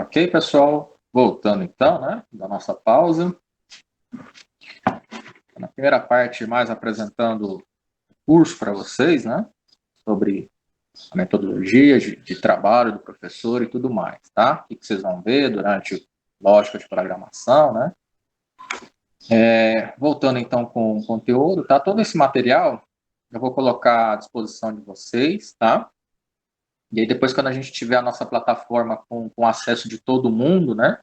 Ok, pessoal? Voltando então, né, da nossa pausa. Na primeira parte, mais apresentando o curso para vocês, né, sobre a metodologia de trabalho do professor e tudo mais, tá? O que vocês vão ver durante lógica de programação, né? Voltando então com o conteúdo, tá? Todo esse material eu vou colocar à disposição de vocês, tá? E aí depois, quando a gente tiver a nossa plataforma com acesso de todo mundo, né?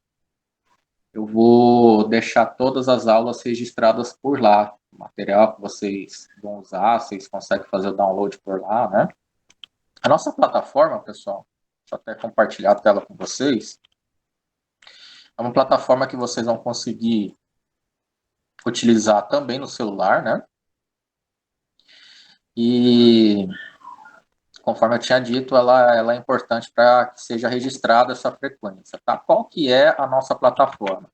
Eu vou deixar todas as aulas registradas por lá. O material que vocês vão usar, vocês conseguem fazer o download por lá, né? A nossa plataforma, pessoal, deixa eu até compartilhar a tela com vocês. É uma plataforma que vocês vão conseguir utilizar também no celular, né? E, conforme eu tinha dito, ela é importante para que seja registrada essa frequência, tá? Qual que é a nossa plataforma?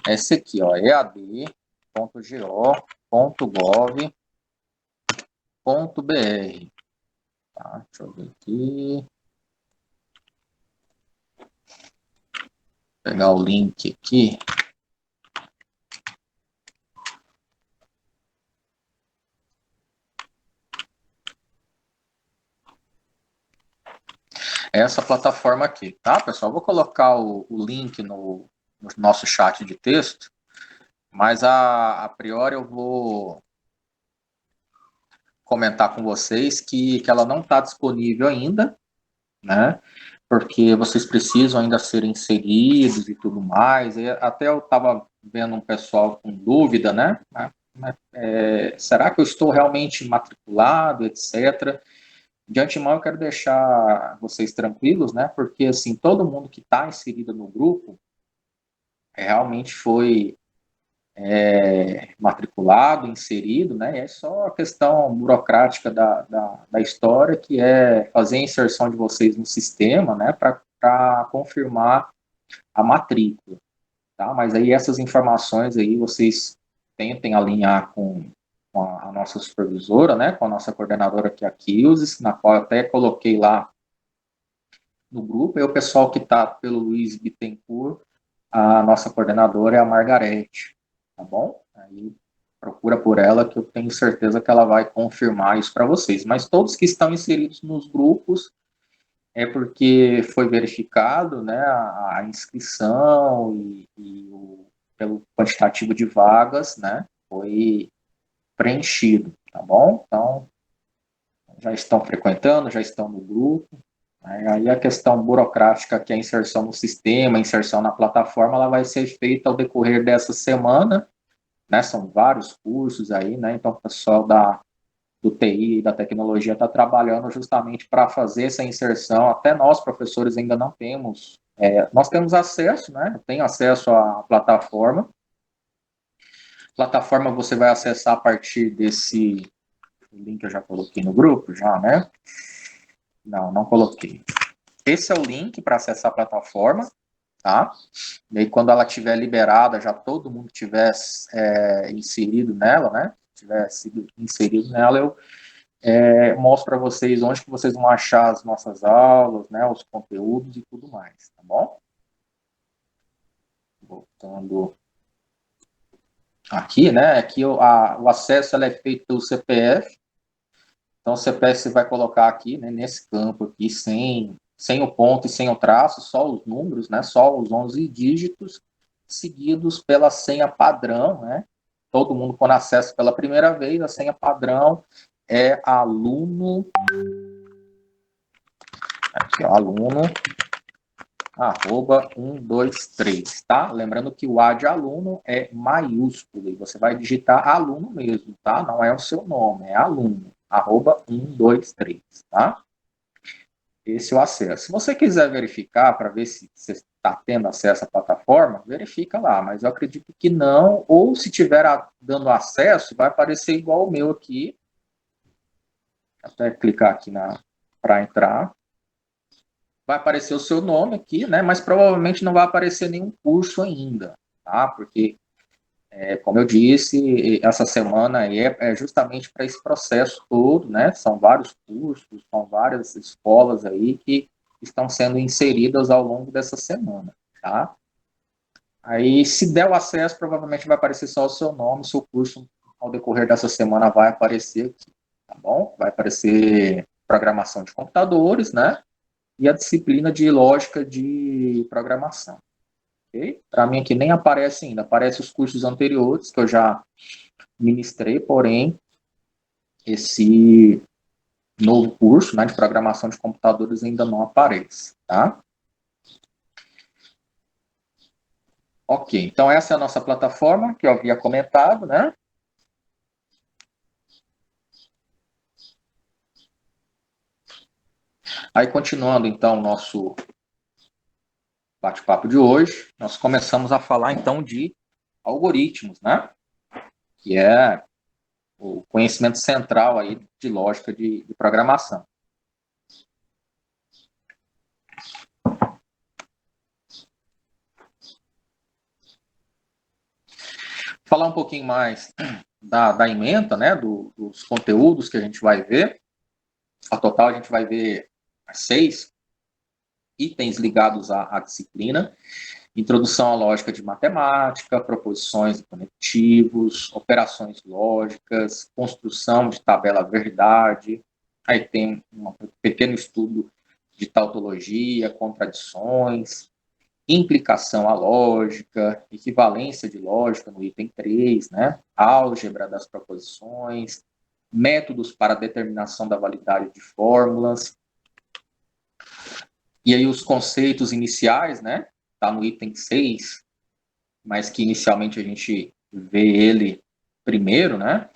Esse aqui, ó, ead.go.gov.br. Tá, deixa eu ver aqui. Pegar o link aqui. Essa plataforma aqui, tá, pessoal? Vou colocar o link no nosso chat de texto, mas a priori eu vou comentar com vocês que ela não está disponível ainda, né? Porque vocês precisam ainda ser inseridos e tudo mais. E até eu estava vendo um pessoal com dúvida, né? Será que eu estou realmente matriculado, etc. De antemão, eu quero deixar vocês tranquilos, né? Porque, assim, todo mundo que está inserido no grupo realmente foi matriculado, inserido, né? E é só a questão burocrática da história, que é fazer a inserção de vocês no sistema, né? Para confirmar a matrícula, tá? Mas aí essas informações aí vocês tentem alinhar com a nossa supervisora, né? Com a nossa coordenadora, que é a Kilses, na qual eu até coloquei lá no grupo, e o pessoal que está pelo Luiz Bittencourt, a nossa coordenadora é a Margarete, tá bom? Aí procura por ela, que eu tenho certeza que ela vai confirmar isso para vocês. Mas todos que estão inseridos nos grupos é porque foi verificado, né, a inscrição pelo quantitativo de vagas, né, foi preenchido, tá bom? Então, já estão frequentando, já estão no grupo. Aí a questão burocrática, que é a inserção no sistema, a inserção na plataforma, ela vai ser feita ao decorrer dessa semana, né? São vários cursos aí, né? Então o pessoal do TI e da tecnologia está trabalhando justamente para fazer essa inserção. Até nós, professores, ainda não temos. Nós temos acesso, né? Eu tenho acesso à plataforma. Plataforma você vai acessar a partir desse link que eu já coloquei no grupo, já, né? Não coloquei. Esse é o link para acessar a plataforma, tá? E aí, quando ela estiver liberada, já todo mundo tiver inserido nela, né? Tiver sido inserido nela, eu mostro para vocês onde que vocês vão achar as nossas aulas, né? Os conteúdos e tudo mais, tá bom? Voltando aqui, né? Aqui o acesso é feito pelo CPF. Então, o CPF você vai colocar aqui, né, nesse campo aqui, sem o ponto e sem o traço, só os números, né, só os 11 dígitos, seguidos pela senha padrão, né? Todo mundo, quando acessa pela primeira vez, a senha padrão é aluno, aqui, ó, aluno, @123, tá? Lembrando que o A de aluno é maiúsculo, e você vai digitar aluno mesmo, tá? Não é o seu nome, é aluno, @123, tá? Esse é o acesso. Se você quiser verificar para ver se você está tendo acesso à plataforma, verifica lá, mas eu acredito que não, ou se tiver dando acesso, vai aparecer igual o meu aqui. Até clicar aqui para entrar. Vai aparecer o seu nome aqui, né? Mas provavelmente não vai aparecer nenhum curso ainda, tá? Porque, como eu disse, essa semana aí é justamente para esse processo todo, né? São vários cursos, são várias escolas aí que estão sendo inseridas ao longo dessa semana, tá? Aí, se der o acesso, provavelmente vai aparecer só o seu nome, seu curso, ao decorrer dessa semana, vai aparecer aqui, tá bom? Vai aparecer programação de computadores, né? E a disciplina de lógica de programação, ok? Para mim aqui nem aparece ainda, aparece os cursos anteriores, que eu já ministrei, porém, esse novo curso, né, de programação de computadores ainda não aparece, tá? Ok, então essa é a nossa plataforma que eu havia comentado, né? Aí, continuando, então, o nosso bate-papo de hoje, nós começamos a falar, então, de algoritmos, né? Que é o conhecimento central aí de lógica de programação. Falar um pouquinho mais da ementa, né? Dos conteúdos que a gente vai ver. A total, a gente vai ver 6 itens ligados à disciplina. Introdução à lógica de matemática, proposições e conectivos, operações lógicas, construção de tabela verdade. Aí tem um pequeno estudo de tautologia, contradições, implicação à lógica, equivalência de lógica no item 3, né? Álgebra das proposições, métodos para determinação da validade de fórmulas. E aí os conceitos iniciais, né? Está no item 6, mas que inicialmente a gente vê ele primeiro, né?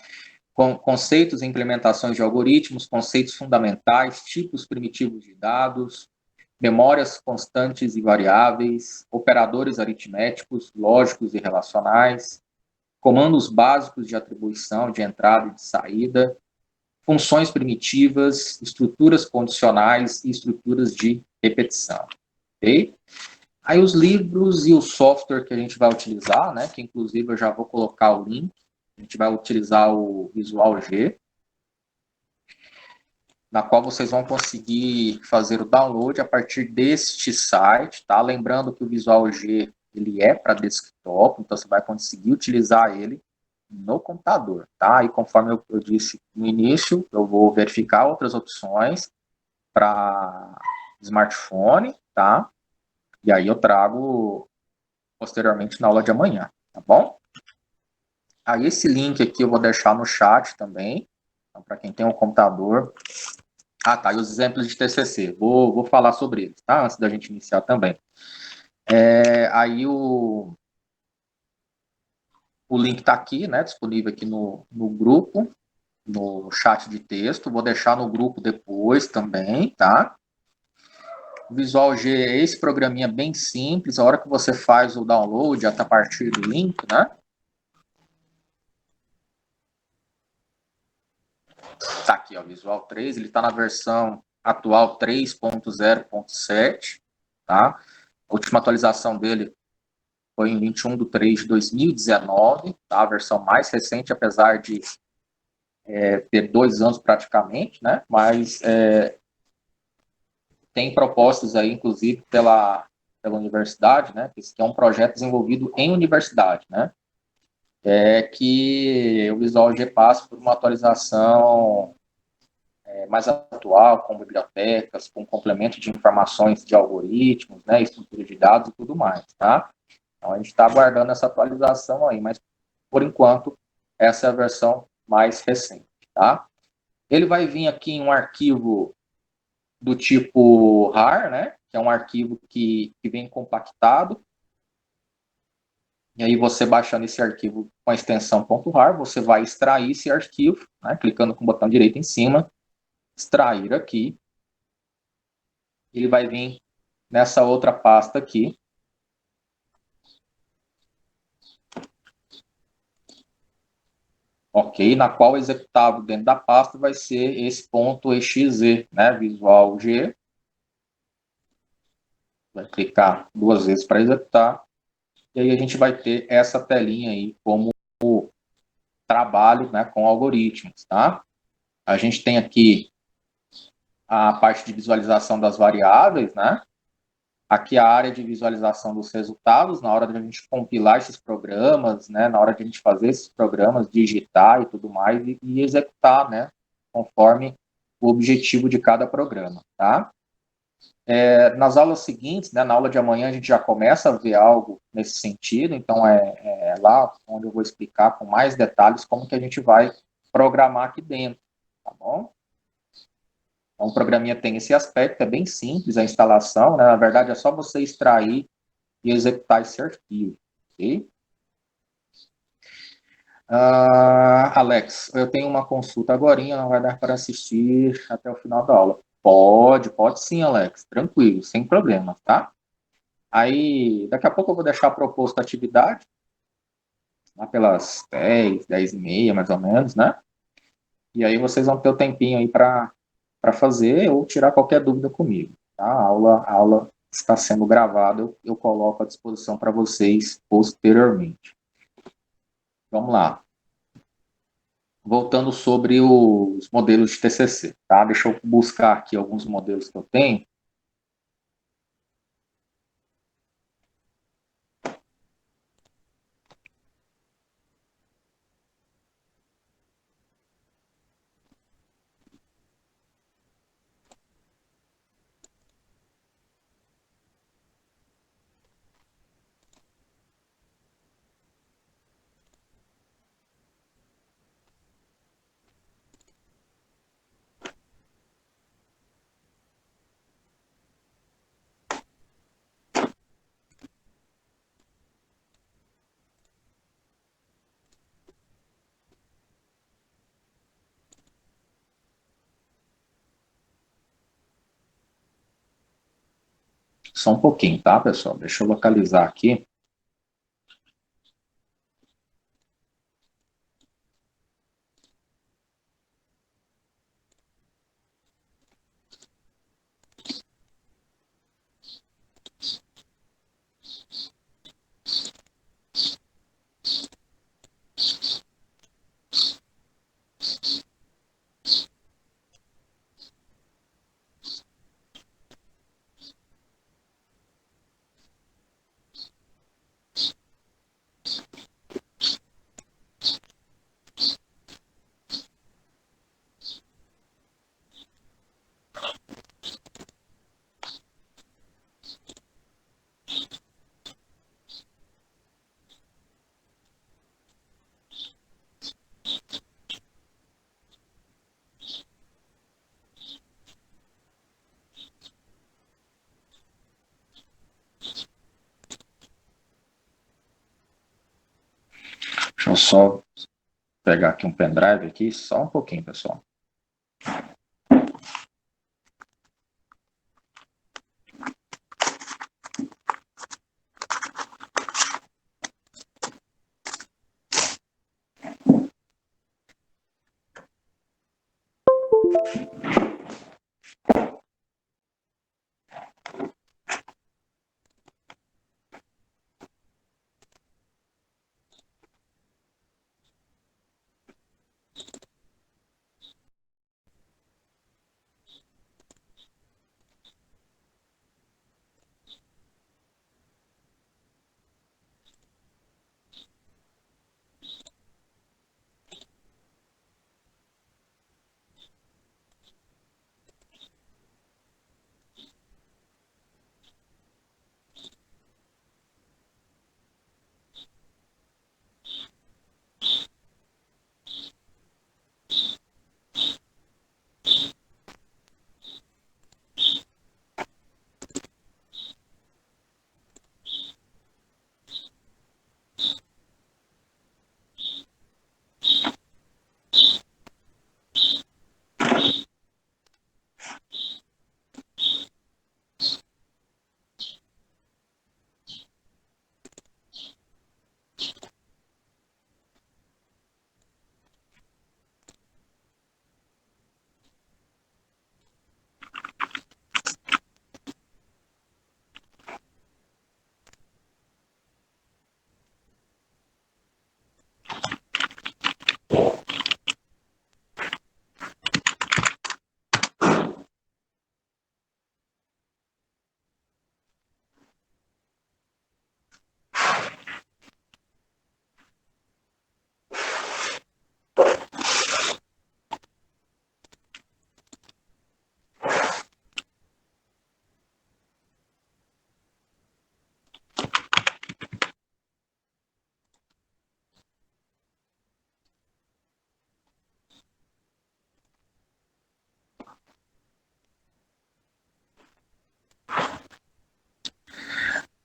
Conceitos e implementações de algoritmos, conceitos fundamentais, tipos primitivos de dados, memórias constantes e variáveis, operadores aritméticos, lógicos e relacionais, comandos básicos de atribuição, de entrada e de saída, funções primitivas, estruturas condicionais e estruturas de repetição. Ok? Aí os livros e o software que a gente vai utilizar, né, que inclusive eu já vou colocar o link, a gente vai utilizar o Visual G, na qual vocês vão conseguir fazer o download a partir deste site, tá? Lembrando que o Visual G, ele é para desktop, então você vai conseguir utilizar ele no computador, tá? E conforme eu disse no início, eu vou verificar outras opções para smartphone, tá? E aí eu trago posteriormente na aula de amanhã, tá bom? Aí esse link aqui eu vou deixar no chat também, então, para quem tem um computador. Ah, tá, e os exemplos de TCC, vou falar sobre eles, tá? Antes da gente iniciar também. Aí o link está aqui, né? Disponível aqui no grupo, no chat de texto. Vou deixar no grupo depois também, tá? O Visual G é esse programinha bem simples. A hora que você faz o download, a partir do link, né? Tá aqui, ó, Visual 3. Ele está na versão atual 3.0.7, tá? A última atualização dele foi em 21 de 2019, tá? A versão mais recente, apesar de ter 2 anos praticamente, né? Mas tem propostas aí, inclusive, pela universidade, né? Esse é um projeto desenvolvido em universidade, né? Que o Visual G passa por uma atualização mais atual, com bibliotecas, com complemento de informações de algoritmos, né? Estrutura de dados e tudo mais, tá? Então, a gente está aguardando essa atualização aí, mas, por enquanto, essa é a versão mais recente, tá? Ele vai vir aqui em um arquivo do tipo RAR, né? Que é um arquivo que vem compactado. E aí, você baixando esse arquivo com a extensão .rar, você vai extrair esse arquivo, né? Clicando com o botão direito em cima, extrair aqui. Ele vai vir nessa outra pasta aqui, ok? Na qual o executável dentro da pasta vai ser esse .exe, né? Visual G. Vai clicar 2 vezes para executar. E aí a gente vai ter essa telinha aí como trabalho, né, com algoritmos, tá? A gente tem aqui a parte de visualização das variáveis, né? Aqui a área de visualização dos resultados, na hora de a gente compilar esses programas, né? Na hora de a gente fazer esses programas, digitar e tudo mais, e executar, né? Conforme o objetivo de cada programa, tá? Nas aulas seguintes, né, na aula de amanhã, a gente já começa a ver algo nesse sentido, então é lá onde eu vou explicar com mais detalhes como que a gente vai programar aqui dentro, tá bom? Então, o programinha tem esse aspecto, é bem simples a instalação, né? Na verdade, é só você extrair e executar esse arquivo, ok? Alex, eu tenho uma consulta agorinha, não vai dar para assistir até o final da aula. Pode sim, Alex, tranquilo, sem problema, tá? Aí, daqui a pouco eu vou deixar proposto a atividade, lá pelas 10 e meia, mais ou menos, né? E aí vocês vão ter o tempinho aí para fazer ou tirar qualquer dúvida comigo, tá? A aula está sendo gravada, eu coloco à disposição para vocês posteriormente. Vamos lá. Voltando sobre os modelos de TCC, tá? Deixa eu buscar aqui alguns modelos que eu tenho. Só um pouquinho, tá, pessoal? Deixa eu localizar aqui. Deixa eu só pegar aqui um pendrive aqui, só um pouquinho, pessoal.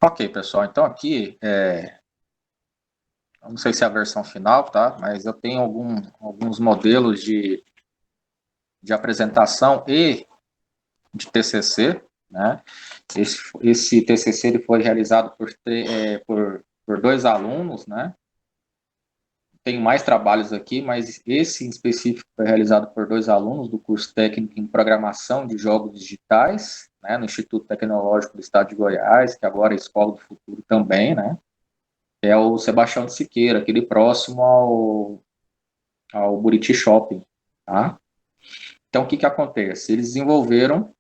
Ok, pessoal, então aqui, eu não sei se é a versão final, tá? Mas eu tenho alguns modelos de apresentação e de TCC, né? Esse TCC ele foi realizado por dois alunos, né? Tem mais trabalhos aqui, mas esse em específico foi realizado por dois alunos do curso técnico em programação de jogos digitais, né? No Instituto Tecnológico do Estado de Goiás, que agora é Escola do Futuro também, né? É o Sebastião de Siqueira, aquele próximo ao Buriti Shopping, tá? Então, o que acontece? Eles desenvolveram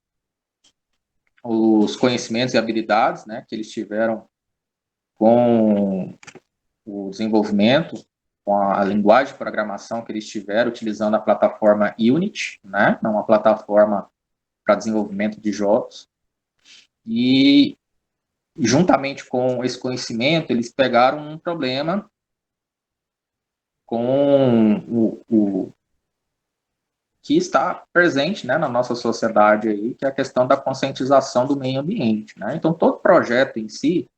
os conhecimentos e habilidades, né, que eles tiveram com o desenvolvimento, com a linguagem de programação que eles tiveram utilizando a plataforma Unity, né, uma plataforma para desenvolvimento de jogos. E, juntamente com esse conhecimento, eles pegaram um problema com o que está presente, né, na nossa sociedade aí, que é a questão da conscientização do meio ambiente, né? Então, todo projeto em si,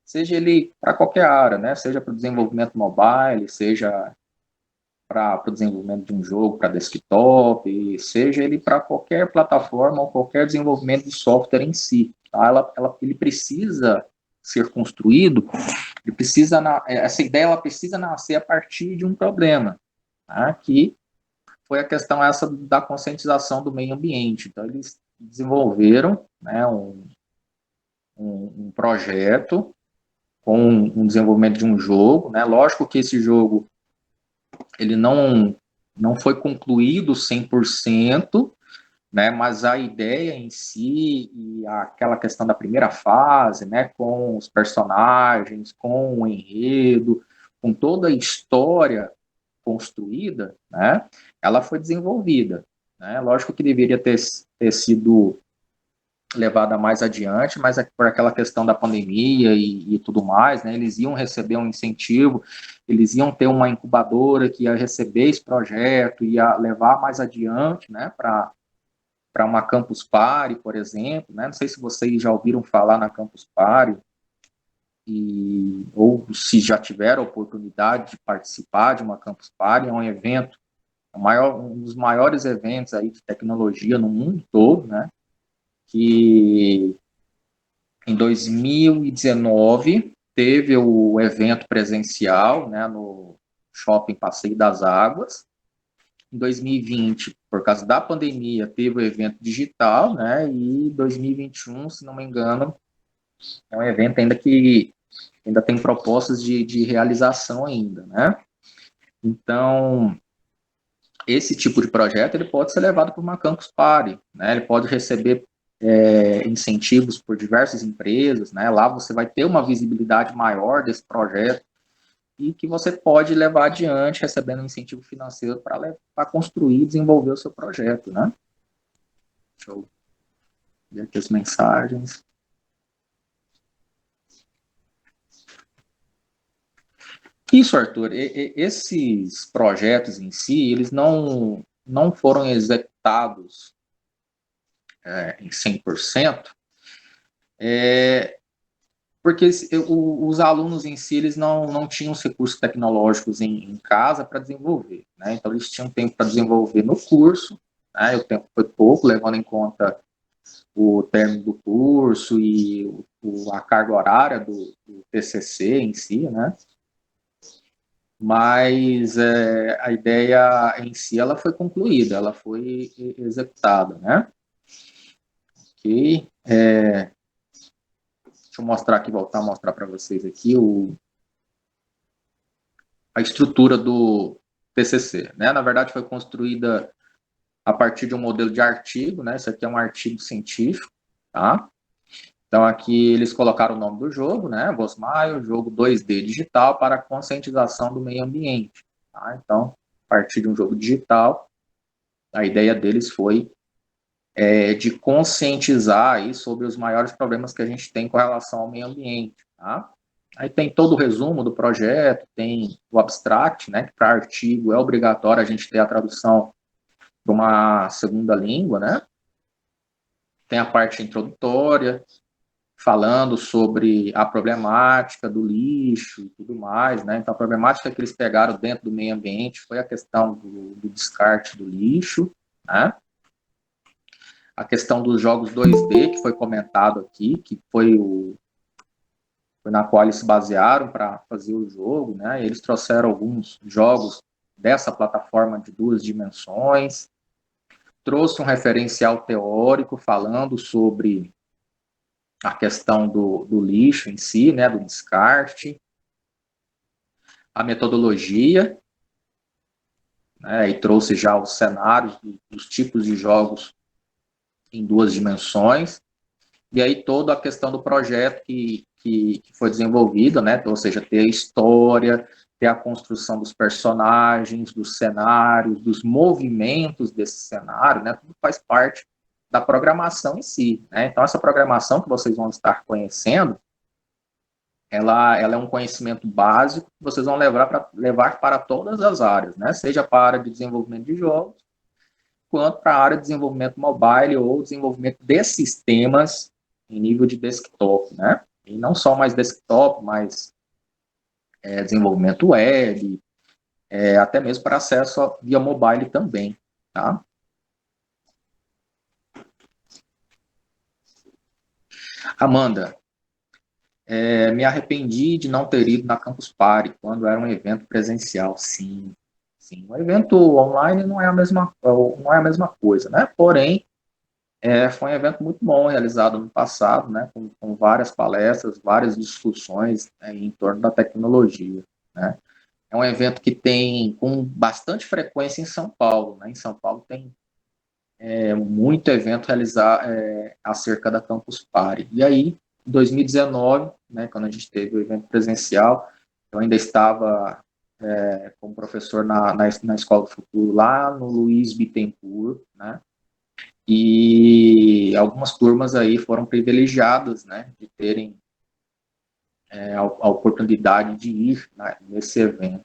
seja ele para qualquer área, né, seja para o desenvolvimento mobile, seja para o desenvolvimento de um jogo para desktop, seja ele para qualquer plataforma ou qualquer desenvolvimento de software em si, tá? Ele precisa ser construído, essa ideia ela precisa nascer a partir de um problema, tá? Que foi a questão essa da conscientização do meio ambiente. Então, eles desenvolveram, né, um projeto com um desenvolvimento de um jogo, né? Lógico que esse jogo ele não foi concluído 100%, né? Mas a ideia em si e aquela questão da primeira fase, né? Com os personagens, com o enredo, com toda a história construída, né? Ela foi desenvolvida, né? Lógico que deveria ter sido levada mais adiante, mas por aquela questão da pandemia e tudo mais, né, eles iam receber um incentivo, eles iam ter uma incubadora que ia receber esse projeto, ia levar mais adiante, né, para uma Campus Party, por exemplo, né, não sei se vocês já ouviram falar na Campus Party, ou se já tiveram a oportunidade de participar de uma Campus Party, é um evento, um dos maiores eventos aí de tecnologia no mundo todo, né, que em 2019 teve o evento presencial, né, no Shopping Passeio das Águas. Em 2020, por causa da pandemia, teve o evento digital, né, e 2021, se não me engano, é um evento ainda que ainda tem propostas de realização ainda, né. Então, esse tipo de projeto ele pode ser levado para uma Campus Party, né, ele pode receber incentivos por diversas empresas, né? Lá você vai ter uma visibilidade maior desse projeto e que você pode levar adiante recebendo um incentivo financeiro para construir e desenvolver o seu projeto, né? Deixa eu ver aqui as mensagens. Isso, Arthur, esses projetos em si, eles não foram executados em 100%, porque os alunos em si eles não tinham os recursos tecnológicos em casa para desenvolver, né? Então eles tinham tempo para desenvolver no curso, né? O tempo foi pouco, levando em conta o término do curso e a carga horária do TCC em si, né? Mas a ideia em si ela foi concluída, ela foi executada, né? Ok. Deixa eu mostrar aqui, voltar a mostrar para vocês aqui a estrutura do TCC, né? Na verdade, foi construída a partir de um modelo de artigo, né? Isso aqui é um artigo científico, tá? Então, aqui eles colocaram o nome do jogo, né? Bosmaio, jogo 2D digital para conscientização do meio ambiente, tá? Então, a partir de um jogo digital, a ideia deles foi de conscientizar aí sobre os maiores problemas que a gente tem com relação ao meio ambiente, tá? Aí tem todo o resumo do projeto, tem o abstract, né, que para artigo é obrigatório a gente ter a tradução para uma segunda língua, né? Tem a parte introdutória, falando sobre a problemática do lixo e tudo mais, né? Então, a problemática que eles pegaram dentro do meio ambiente foi a questão do descarte do lixo, né? A questão dos jogos 2D, que foi comentado aqui, que foi na qual eles se basearam para fazer o jogo, né? Eles trouxeram alguns jogos dessa plataforma de 2 dimensões, trouxe um referencial teórico falando sobre a questão do lixo em si, né, do descarte, a metodologia, né, e trouxe já os cenários dos tipos de jogos em 2 dimensões, e aí toda a questão do projeto que foi desenvolvido, né, ou seja, ter a história, ter a construção dos personagens, dos cenários, dos movimentos desse cenário, né, tudo faz parte da programação em si, né? Então, essa programação que vocês vão estar conhecendo, ela é um conhecimento básico que vocês vão levar para todas as áreas, né? Seja para a área de desenvolvimento de jogos, quanto para a área de desenvolvimento mobile ou desenvolvimento de sistemas em nível de desktop, né? E não só mais desktop, mas desenvolvimento web, até mesmo para acesso via mobile também, tá? Amanda, me arrependi de não ter ido na Campus Party quando era um evento presencial. Sim, sim. O evento online não é a mesma coisa, né? Porém, foi um evento muito bom realizado no passado, né? Com várias palestras, várias discussões em torno da tecnologia, né? É um evento que tem com bastante frequência em São Paulo, né? Em São Paulo tem muito evento realizar acerca da Campus Party. E aí, em 2019, né, quando a gente teve o evento presencial, eu ainda estava como professor na Escola do Futuro, lá no Luiz Bittencourt, né, e algumas turmas aí foram privilegiadas, né, de terem a oportunidade de ir, né, nesse evento.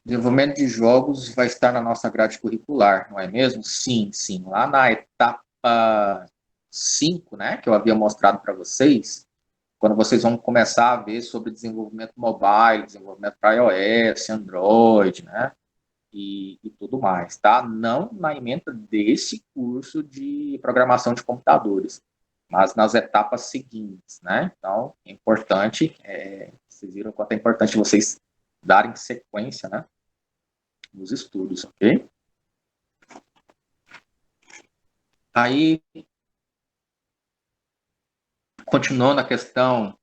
Desenvolvimento de jogos vai estar na nossa grade curricular, não é mesmo? Sim, sim. Lá na etapa 5, né, que eu havia mostrado para vocês, quando vocês vão começar a ver sobre desenvolvimento mobile, desenvolvimento para iOS, Android, né, e tudo mais, tá? Não na ementa desse curso de programação de computadores, mas nas etapas seguintes, né? Então, é importante, vocês viram quanto é importante vocês darem sequência, né, nos estudos, ok? Aí, continuando a questão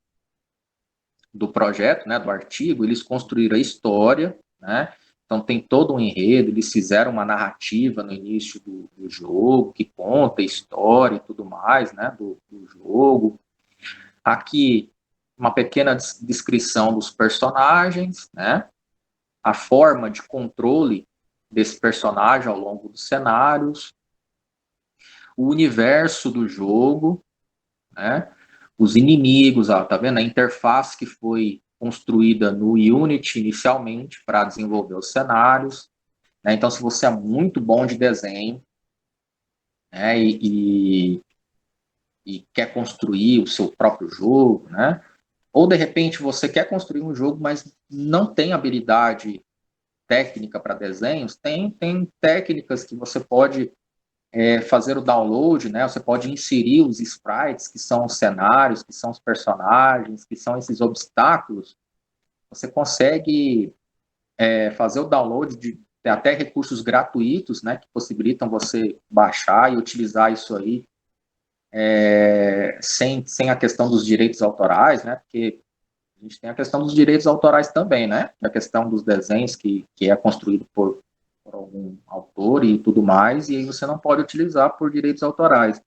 do projeto, né, do artigo, eles construíram a história, né? Então tem todo um enredo, eles fizeram uma narrativa no início do jogo, que conta a história e tudo mais, né, do jogo. Aqui, uma pequena descrição dos personagens, né? A forma de controle desse personagem ao longo dos cenários, o universo do jogo, né? Os inimigos, ó, tá vendo? A interface que foi construída no Unity inicialmente para desenvolver os cenários, né? Então, se você é muito bom de desenho, né, e quer construir o seu próprio jogo, né? Ou de repente você quer construir um jogo, mas não tem habilidade técnica para desenhos, tem técnicas que você pode fazer o download, né? Você pode inserir os sprites, que são os cenários, que são os personagens, que são esses obstáculos. Você consegue fazer o download de até recursos gratuitos, né? Que possibilitam você baixar e utilizar isso aí sem a questão dos direitos autorais, né? Porque a gente tem a questão dos direitos autorais também, né? A questão dos desenhos que é construído por algum autor e tudo mais, e aí você não pode utilizar por direitos autorais.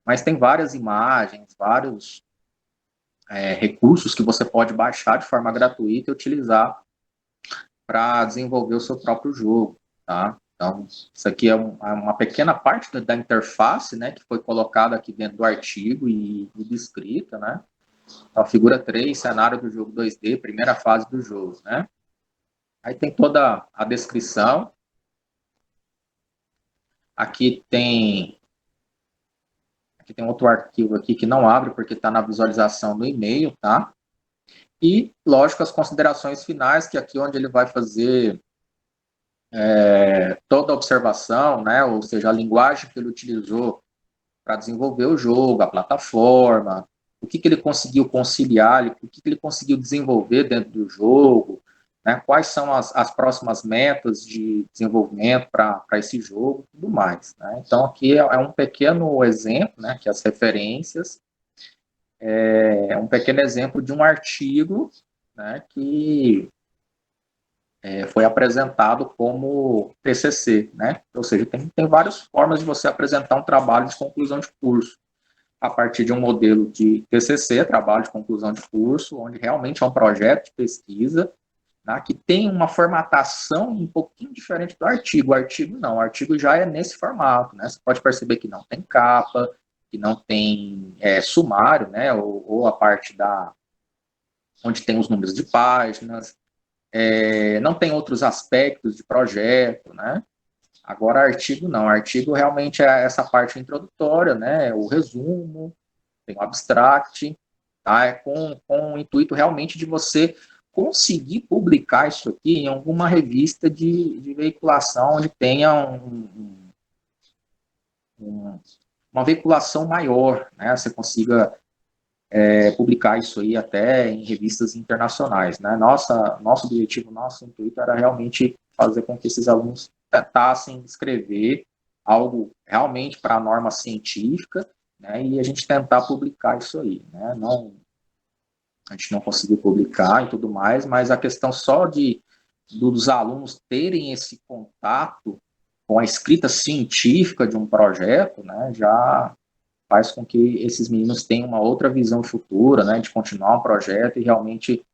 Mas tem várias imagens, vários recursos que você pode baixar de forma gratuita e utilizar para desenvolver o seu próprio jogo, tá? Então, isso aqui é uma pequena parte da interface, né, que foi colocada aqui dentro do artigo e descrita, né? Então, figura 3, cenário do jogo 2D, primeira fase do jogo, né? Aí tem toda a descrição. Aqui Aqui tem outro arquivo aqui que não abre porque está na visualização do e-mail, tá? E, lógico, as considerações finais, que aqui é onde ele vai fazer toda a observação, né? Ou seja, a linguagem que ele utilizou para desenvolver o jogo, a plataforma, o que ele conseguiu conciliar, o que ele conseguiu desenvolver dentro do jogo, né? Quais são as próximas metas de desenvolvimento para esse jogo, tudo mais. Né? Então, aqui é um pequeno exemplo, né? Que as referências é um pequeno exemplo de um artigo, né? Que foi apresentado como TCC, né? Ou seja, tem várias formas de você apresentar um trabalho de conclusão de curso, a partir de um modelo de TCC, trabalho de conclusão de curso, onde realmente é um projeto de pesquisa, né, que tem uma formatação um pouquinho diferente do artigo. O artigo não, o artigo já é nesse formato, né? Você pode perceber que não tem capa, que não tem sumário, né? Ou a parte onde tem os números de páginas, não tem outros aspectos de projeto, né? Agora, artigo não. Artigo realmente é essa parte introdutória, né? O resumo, tem o abstract, tá? Com o intuito realmente de você conseguir publicar isso aqui em alguma revista de veiculação onde tenha uma veiculação maior, né? Você consiga publicar isso aí até em revistas internacionais, né? Nosso objetivo, nosso intuito era realmente fazer com que esses alunos tentassem escrever algo realmente para a norma científica, né? E a gente tentar publicar isso aí, né? Não, a gente não conseguiu publicar e tudo mais, mas a questão só dos alunos terem esse contato com a escrita científica de um projeto, né? Já faz com que esses meninos tenham uma outra visão futura, né, de continuar um projeto e realmente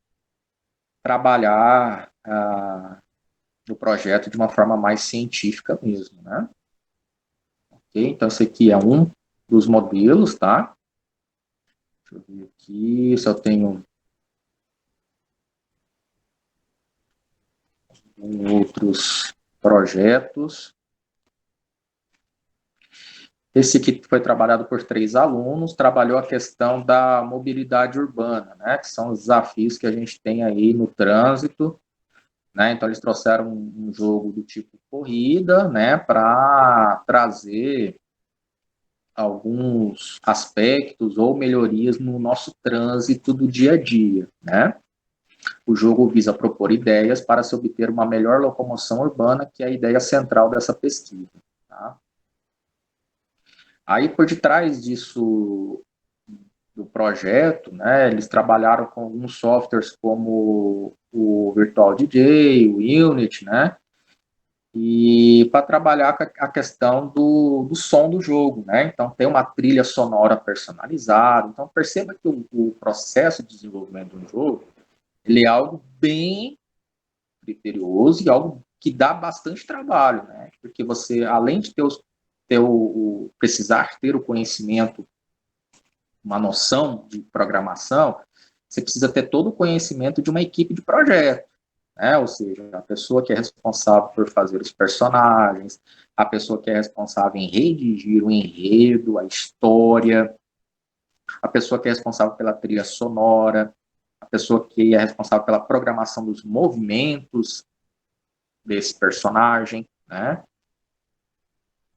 trabalhar o projeto de uma forma mais científica mesmo, né? Okay? Então, esse aqui é um dos modelos, tá? Deixa eu ver aqui se eu tenho outros projetos. Esse aqui foi trabalhado por 3 alunos, trabalhou a questão da mobilidade urbana, né, que são os desafios que a gente tem aí no trânsito, né, então eles trouxeram um jogo do tipo corrida, né, para trazer alguns aspectos ou melhorias no nosso trânsito do dia a dia, né. O jogo visa propor ideias para se obter uma melhor locomoção urbana, que é a ideia central dessa pesquisa, tá? Aí, por detrás disso, do projeto, né, eles trabalharam com alguns softwares como o Virtual DJ, o Unity, né, e para trabalhar com a questão do som do jogo, né, então tem uma trilha sonora personalizada, então perceba que o processo de desenvolvimento de um jogo, ele é algo bem criterioso e algo que dá bastante trabalho, né, porque você, além de precisar ter o conhecimento, uma noção de programação, você precisa ter todo o conhecimento de uma equipe de projeto, né? Ou seja, a pessoa que é responsável por fazer os personagens, a pessoa que é responsável em redigir o enredo, a história, a pessoa que é responsável pela trilha sonora, a pessoa que é responsável pela programação dos movimentos desse personagem, né?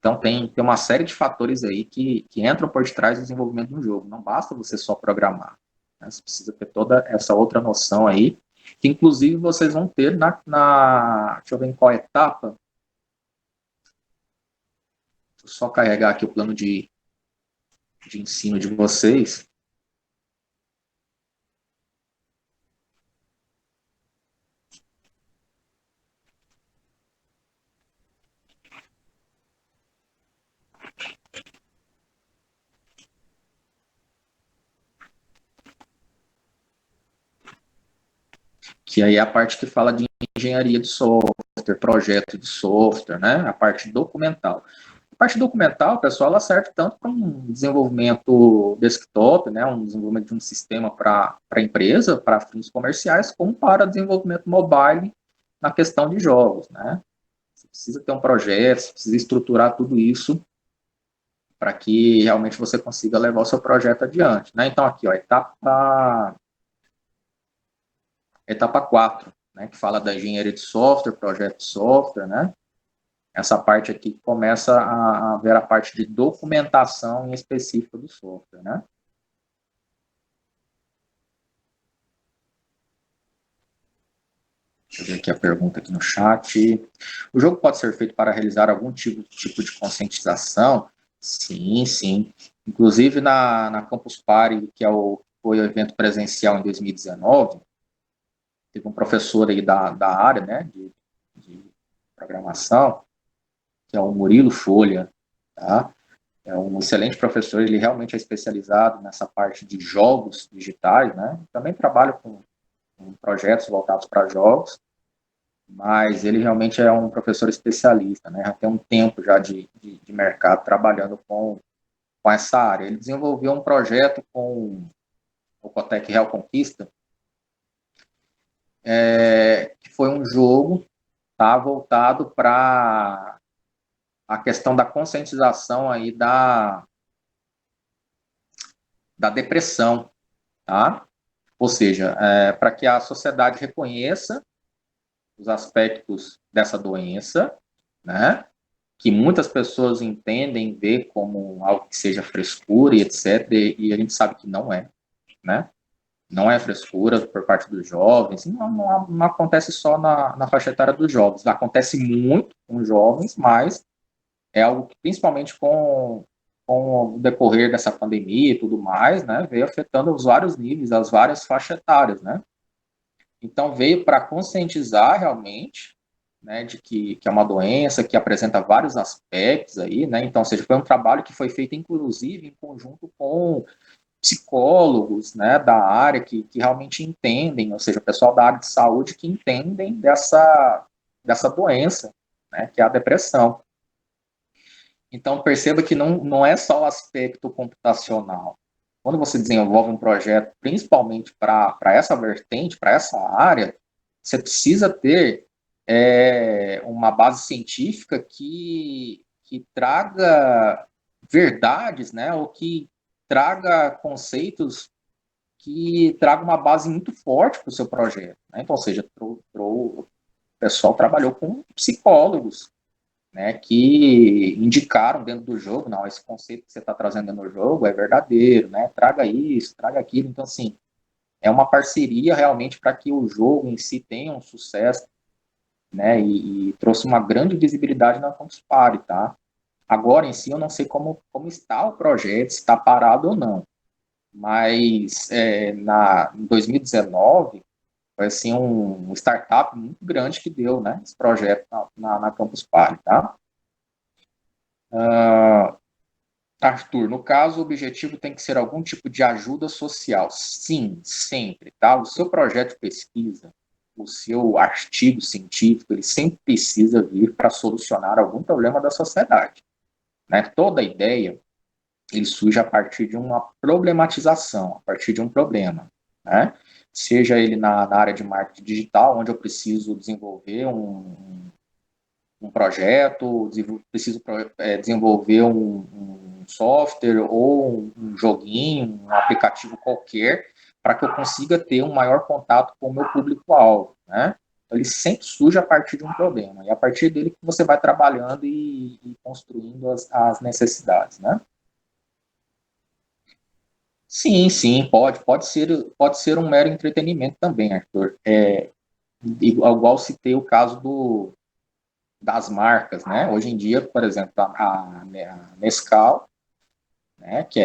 Então, tem uma série de fatores aí que entram por detrás do desenvolvimento de um jogo. Não basta você só programar. Né? Você precisa ter toda essa outra noção aí, que inclusive vocês vão ter deixa eu ver em qual etapa. Deixa eu só carregar aqui o plano de ensino de vocês. Que aí é a parte que fala de engenharia de software, projeto de software, né? A parte documental. A parte documental, pessoal, ela serve tanto para um desenvolvimento desktop, né, um desenvolvimento de um sistema para a empresa, para fins comerciais, como para desenvolvimento mobile na questão de jogos, né? Você precisa ter um projeto, você precisa estruturar tudo isso para que realmente você consiga levar o seu projeto adiante, né? Então, aqui, ó, etapa 4, né, que fala da engenharia de software, projeto de software, né? Essa parte aqui começa a ver a parte de documentação em específico do software, né? Deixa eu ver aqui a pergunta aqui no chat. O jogo pode ser feito para realizar algum tipo de conscientização? Sim, sim. Inclusive na Campus Party, que foi o evento presencial em 2019, teve um professor aí da área, né, de programação, que é o Murilo Folha, tá? É um excelente professor, ele realmente é especializado nessa parte de jogos digitais, né? Também trabalha com projetos voltados para jogos, mas ele realmente é um professor especialista, né? Já tem um tempo já de mercado trabalhando com essa área. Ele desenvolveu um projeto com o Cotec Real Conquista, que foi um jogo, tá, voltado para a questão da conscientização aí da depressão, tá? Ou seja, para que a sociedade reconheça os aspectos dessa doença, né? Que muitas pessoas entendem, ver como algo que seja frescura e etc. E a gente sabe que não é, né? Não é frescura por parte dos jovens, não acontece só na faixa etária dos jovens, acontece muito com os jovens, mas é algo que, principalmente com o decorrer dessa pandemia e tudo mais, né, veio afetando os vários níveis, as várias faixas etárias, né? Então, veio para conscientizar realmente, né, de que é uma doença que apresenta vários aspectos aí, né? Então, ou seja, foi um trabalho que foi feito, inclusive, em conjunto com psicólogos, né, da área que realmente entendem, ou seja, o pessoal da área de saúde que entendem dessa doença, né, que é a depressão. Então, perceba que não é só o aspecto computacional. Quando você desenvolve um projeto, principalmente para essa vertente, para essa área, você precisa ter uma base científica que traga verdades, né, ou que traga conceitos que traga uma base muito forte para o seu projeto. Né? Então, ou seja, o pessoal trabalhou com psicólogos, né, que indicaram dentro do jogo, não, esse conceito que você está trazendo no jogo é verdadeiro, né, traga isso, traga aquilo. Então, assim, é uma parceria realmente para que o jogo em si tenha um sucesso, né, e trouxe uma grande visibilidade na Campus Party, tá? Agora, em si, eu não sei como está o projeto, se está parado ou não, mas em 2019, foi assim um startup muito grande que deu, né, esse projeto na Campus Party, tá? Arthur, no caso, o objetivo tem que ser algum tipo de ajuda social. Sim, sempre, tá? O seu projeto de pesquisa, o seu artigo científico, ele sempre precisa vir para solucionar algum problema da sociedade, né? Toda ideia, ele surge a partir de uma problematização, a partir de um problema, né? Seja ele na área de marketing digital, onde eu preciso desenvolver um projeto, preciso desenvolver um software ou um joguinho, um aplicativo qualquer, para que eu consiga ter um maior contato com o meu público-alvo, né? Então, ele sempre surge a partir de um problema, e a partir dele que você vai trabalhando e construindo as necessidades, né? Sim, sim, pode ser um mero entretenimento também, Arthur. Igual citei o caso das marcas, né? Hoje em dia, por exemplo, a Nescau, né, que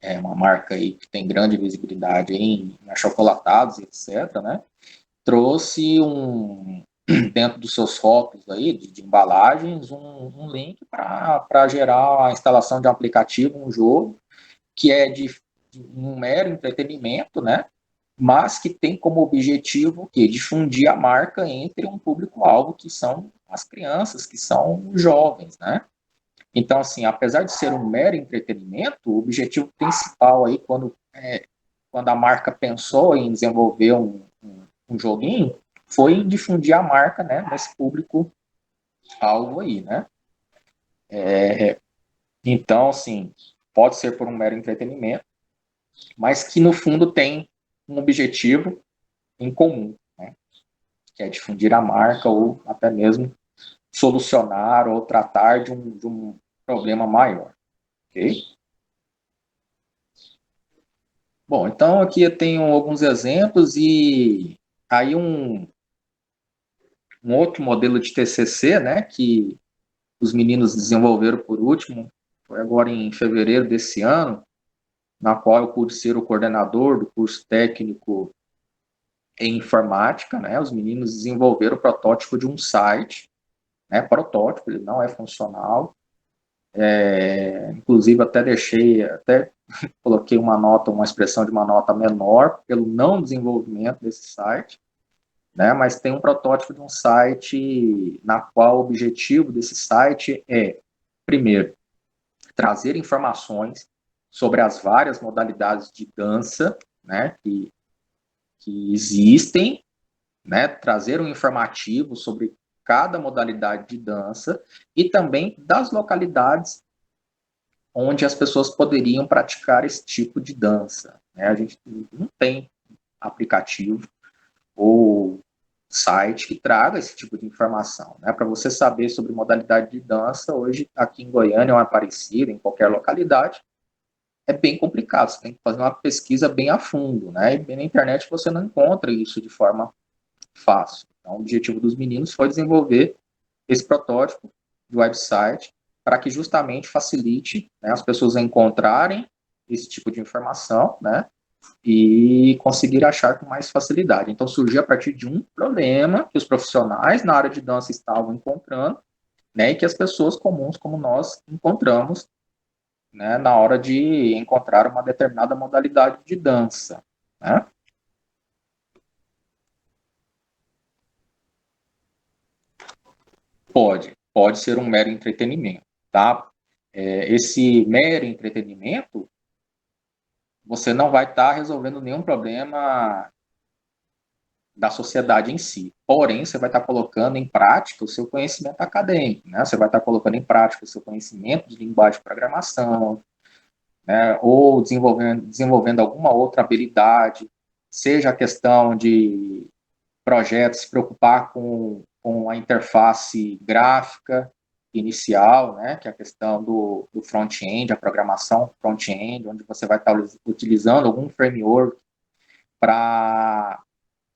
é uma marca aí que tem grande visibilidade em achocolatados, etc., né? Trouxe dentro dos seus rótulos aí, de embalagens, um link para gerar a instalação de um aplicativo, um jogo, que é de um mero entretenimento, né? Mas que tem como objetivo o quê? Difundir a marca entre um público-alvo que são as crianças, que são os jovens, né? Então, assim, apesar de ser um mero entretenimento, o objetivo principal aí, quando a marca pensou em desenvolver um joguinho, foi em difundir a marca, né, nesse público-alvo aí, né? Então, assim, pode ser por um mero entretenimento, mas que no fundo tem um objetivo em comum, né? Que é difundir a marca ou até mesmo solucionar ou tratar de um problema maior, ok? Bom, então aqui eu tenho alguns exemplos e aí um outro modelo de TCC, né, que os meninos desenvolveram por último, foi agora em fevereiro desse ano, na qual eu pude ser o coordenador do curso técnico em informática, né, os meninos desenvolveram o protótipo de um site, né, protótipo, ele não é funcional, inclusive até coloquei uma nota, uma expressão de uma nota menor pelo não desenvolvimento desse site, né? Mas tem um protótipo de um site na qual o objetivo desse site é, primeiro, trazer informações sobre as várias modalidades de dança, né, que existem, né, trazer um informativo sobre cada modalidade de dança e também das localidades onde as pessoas poderiam praticar esse tipo de dança, né? A gente não tem aplicativo ou site que traga esse tipo de informação, né? Para você saber sobre modalidade de dança, hoje aqui em Goiânia ou Aparecida, em qualquer localidade, é bem complicado. Você tem que fazer uma pesquisa bem a fundo, né? E na internet você não encontra isso de forma fácil. Então, o objetivo dos meninos foi desenvolver esse protótipo de website para que justamente facilite, né, as pessoas a encontrarem esse tipo de informação, né, e conseguir achar com mais facilidade. Então, surgiu a partir de um problema que os profissionais na área de dança estavam encontrando, né, e que as pessoas comuns como nós encontramos, né, na hora de encontrar uma determinada modalidade de dança, né? Pode ser um mero entretenimento, tá? Esse mero entretenimento, você não vai estar resolvendo nenhum problema da sociedade em si. Porém, você vai estar colocando em prática o seu conhecimento acadêmico, né? Você vai estar colocando em prática o seu conhecimento de linguagem de programação, né? Ou desenvolvendo alguma outra habilidade, seja a questão de projetos, se preocupar com a interface gráfica inicial, né, que é a questão do front-end, a programação front-end, onde você vai estar utilizando algum framework para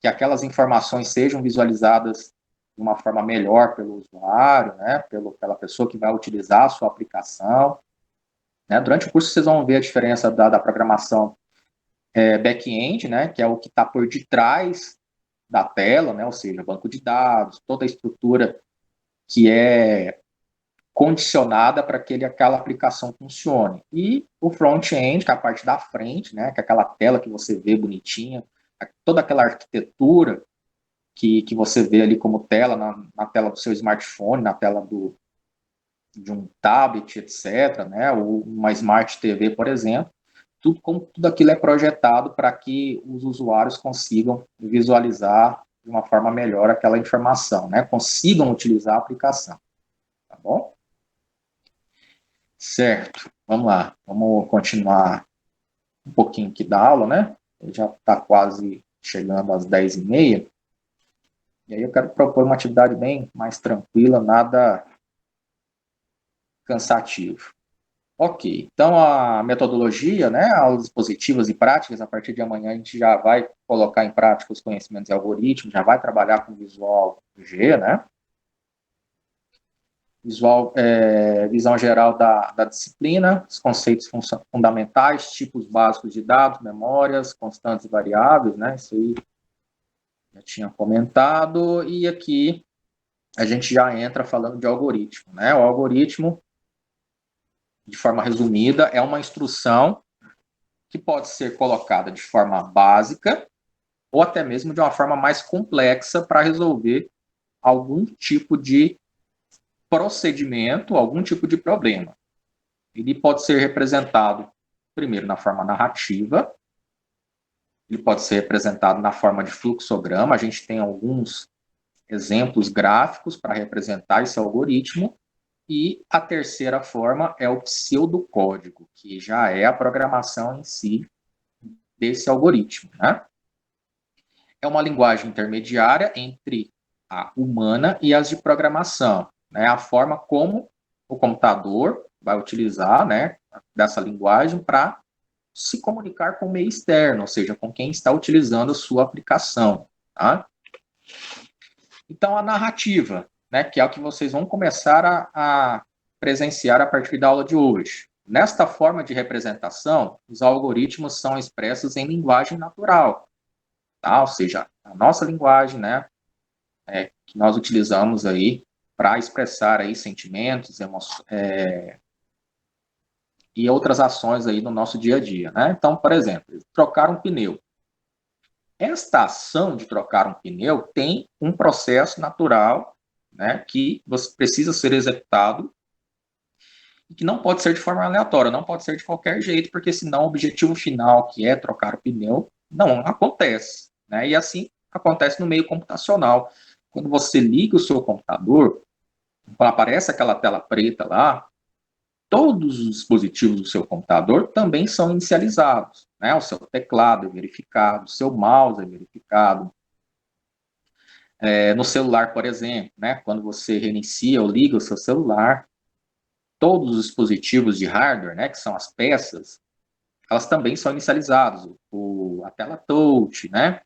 que aquelas informações sejam visualizadas de uma forma melhor pelo usuário, né, pela pessoa que vai utilizar a sua aplicação. Né. Durante o curso vocês vão ver a diferença da programação back-end, né, que é o que está por detrás da tela, né, ou seja, banco de dados, toda a estrutura que é condicionada para que aquela aplicação funcione. E o front-end, que é a parte da frente, né, que é aquela tela que você vê bonitinha, toda aquela arquitetura que você vê ali como tela, na tela do seu smartphone, na tela de um tablet, etc., né, ou uma Smart TV, por exemplo, tudo aquilo é projetado para que os usuários consigam visualizar de uma forma melhor aquela informação, né, consigam utilizar a aplicação, tá bom? Certo, vamos lá, vamos continuar um pouquinho aqui da aula, né? Já está quase chegando às 10h30, e aí eu quero propor uma atividade bem mais tranquila, nada cansativo. Ok, então a metodologia, né, aulas expositivas e práticas, a partir de amanhã a gente já vai colocar em prática os conhecimentos e algoritmos, já vai trabalhar com Visual G, né? Visão geral da disciplina, os conceitos fundamentais, tipos básicos de dados, memórias, constantes e variáveis, né? Isso aí já tinha comentado, e aqui a gente já entra falando de algoritmo, né? O algoritmo, de forma resumida, é uma instrução que pode ser colocada de forma básica ou até mesmo de uma forma mais complexa para resolver algum tipo de procedimento, algum tipo de problema. Ele pode ser representado, primeiro, na forma narrativa, ele pode ser representado na forma de fluxograma, a gente tem alguns exemplos gráficos para representar esse algoritmo, E a terceira forma é o pseudocódigo, que já é a programação em si desse algoritmo, né? É uma linguagem intermediária entre a humana e as de programação, né? A forma como o computador vai utilizar, né, dessa linguagem para se comunicar com o meio externo, ou seja, com quem está utilizando a sua aplicação, tá? Então, a narrativa, né, que é o que vocês vão começar a presenciar a partir da aula de hoje. Nesta forma de representação, os algoritmos são expressos em linguagem natural, tá? Ou seja, a nossa linguagem, né, que nós utilizamos aí para expressar aí sentimentos, e outras ações aí no nosso dia a dia, né? Então, por exemplo, trocar um pneu. Esta ação de trocar um pneu tem um processo natural, né, que você precisa ser executado e que não pode ser de forma aleatória, não pode ser de qualquer jeito, porque senão o objetivo final, que é trocar o pneu, não acontece, né? E assim acontece no meio computacional. Quando você liga o seu computador, quando aparece aquela tela preta lá, todos os dispositivos do seu computador também são inicializados, né? O seu teclado é verificado, o seu mouse é verificado. No celular, por exemplo, né? Quando você reinicia ou liga o seu celular, todos os dispositivos de hardware, né, que são as peças, elas também são inicializadas. A tela touch, né?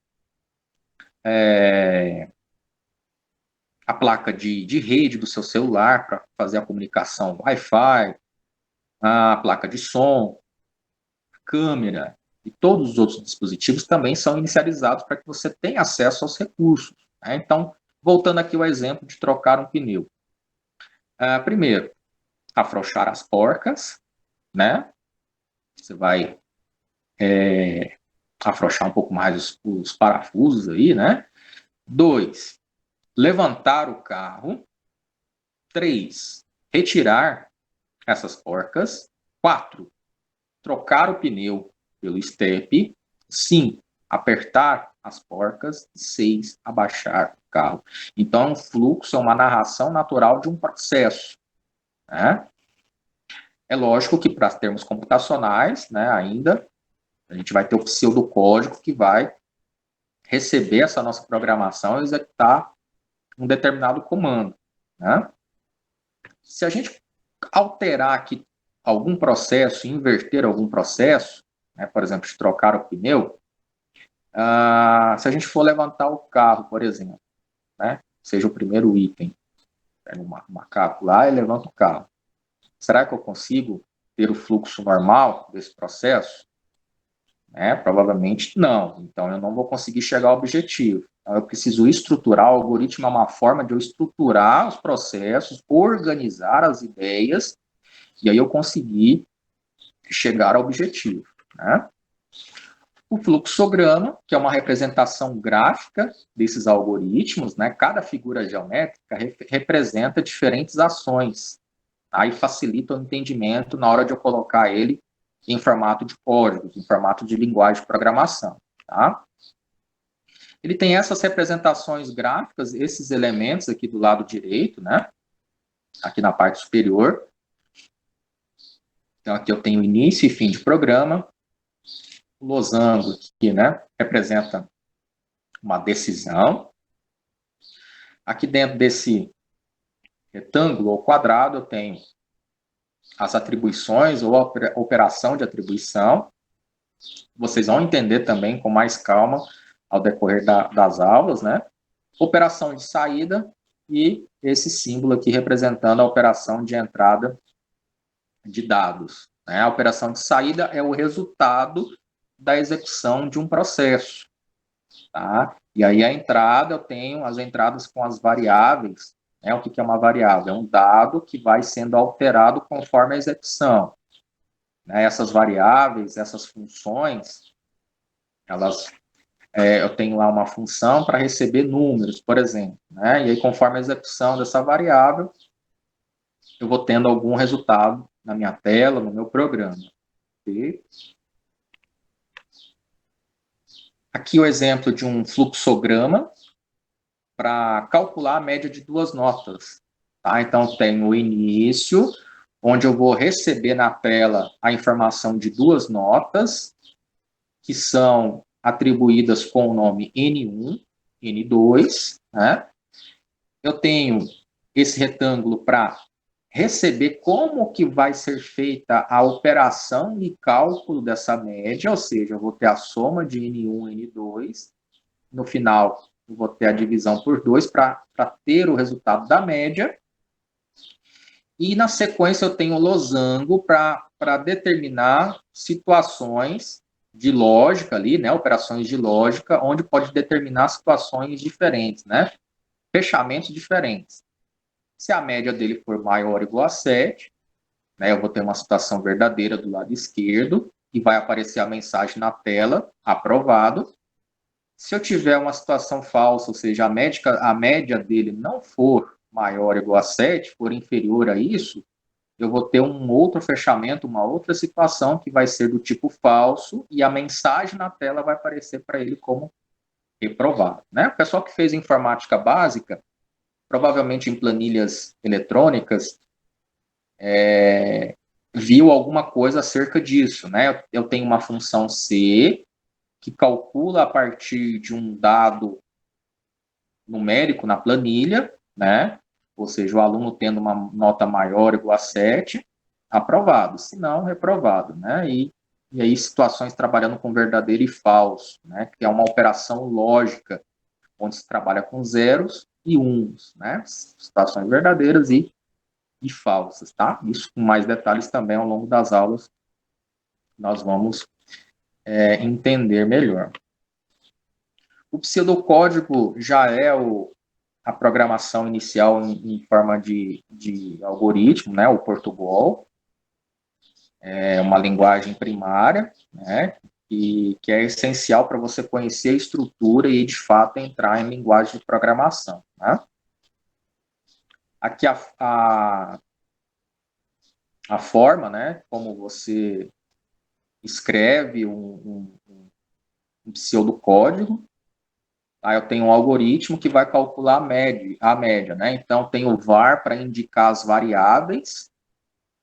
A placa de rede do seu celular para fazer a comunicação Wi-Fi, a placa de som, câmera e todos os outros dispositivos também são inicializados para que você tenha acesso aos recursos, né? Então, voltando aqui ao exemplo de trocar um pneu. Primeiro, afrouxar as porcas, né? Você vai afrouxar um pouco mais os parafusos aí, né? 2, levantar o carro. 3, retirar essas porcas. 4, trocar o pneu pelo estepe. 5, apertar as porcas. 6, abaixar o carro. Então, um fluxo é uma narração natural de um processo, né? É lógico que para termos computacionais, né, ainda, a gente vai ter o pseudocódigo que vai receber essa nossa programação e executar um determinado comando, né? Se a gente alterar aqui algum processo, inverter algum processo, né, por exemplo, de trocar o pneu, se a gente for levantar o carro, por exemplo, né, seja o primeiro item, pega um macaco lá e levanta o carro. Será que eu consigo ter o fluxo normal desse processo? Provavelmente não. Então, eu não vou conseguir chegar ao objetivo. Então, eu preciso estruturar. O algoritmo é uma forma de eu estruturar os processos, organizar as ideias, e aí eu conseguir chegar ao objetivo, né? O fluxograma, que é uma representação gráfica desses algoritmos, né? Cada figura geométrica representa diferentes ações, tá? E facilita o entendimento na hora de eu colocar ele em formato de códigos, em formato de linguagem de programação, tá? Ele tem essas representações gráficas, esses elementos aqui do lado direito, né? Aqui na parte superior. Então, aqui eu tenho início e fim de programa. O losango aqui, né, representa uma decisão. Aqui dentro desse retângulo ou quadrado, eu tenho as atribuições ou a operação de atribuição. Vocês vão entender também com mais calma ao decorrer das aulas, né? Operação de saída e esse símbolo aqui representando a operação de entrada de dados, né? A operação de saída é o resultado da execução de um processo, tá? E aí a entrada, eu tenho as entradas com as variáveis, né? O que é uma variável? É um dado que vai sendo alterado conforme a execução, né? Essas variáveis, essas funções, eu tenho lá uma função para receber números, por exemplo, né? E aí conforme a execução dessa variável, eu vou tendo algum resultado na minha tela, no meu programa. E aqui o exemplo de um fluxograma para calcular a média de duas notas. Tá? Então, tem o início, onde eu vou receber na tela a informação de duas notas, que são atribuídas com o nome N1, N2, né? Eu tenho esse retângulo para receber como que vai ser feita a operação de cálculo dessa média, ou seja, eu vou ter a soma de N1 e N2, no final eu vou ter a divisão por 2 para ter o resultado da média, e na sequência eu tenho o losango para determinar situações de lógica ali, né, operações de lógica, onde pode determinar situações diferentes, né, fechamentos diferentes. Se a média dele for maior ou igual a 7, né, eu vou ter uma situação verdadeira do lado esquerdo e vai aparecer a mensagem na tela, aprovado. Se eu tiver uma situação falsa, ou seja, a média dele não for maior ou igual a 7, for inferior a isso, eu vou ter um outro fechamento, uma outra situação que vai ser do tipo falso e a mensagem na tela vai aparecer para ele como reprovado. Né? O pessoal que fez informática básica, provavelmente em planilhas eletrônicas, viu alguma coisa acerca disso. Né? Eu tenho uma função C que calcula a partir de um dado numérico na planilha, né? Ou seja, o aluno tendo uma nota maior ou igual a 7, aprovado, se não, reprovado, né? E aí situações trabalhando com verdadeiro e falso, né? Que é uma operação lógica, onde se trabalha com zeros e uns, né? Situações verdadeiras e falsas, tá? Isso com mais detalhes também ao longo das aulas nós vamos entender melhor. O pseudocódigo já é a programação inicial em forma de algoritmo, né, o Portugal, é uma linguagem primária, né, que é essencial para você conhecer a estrutura e, de fato, entrar em linguagem de programação. Né? Aqui a forma, né, como você escreve um pseudocódigo. Aí eu tenho um algoritmo que vai calcular a média, né? Então, tem o var para indicar as variáveis,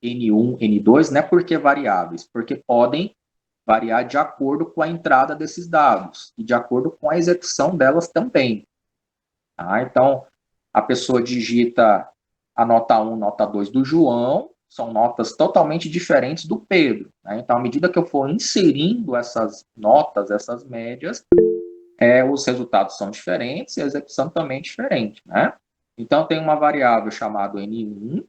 N1, N2, não é porque variáveis, porque podem variar de acordo com a entrada desses dados e de acordo com a execução delas também. Tá? Então, a pessoa digita a nota 1, nota 2 do João, são notas totalmente diferentes do Pedro. Né? Então, à medida que eu for inserindo essas notas, essas médias, os resultados são diferentes e a execução também é diferente. Né? Então, tem uma variável chamada N1,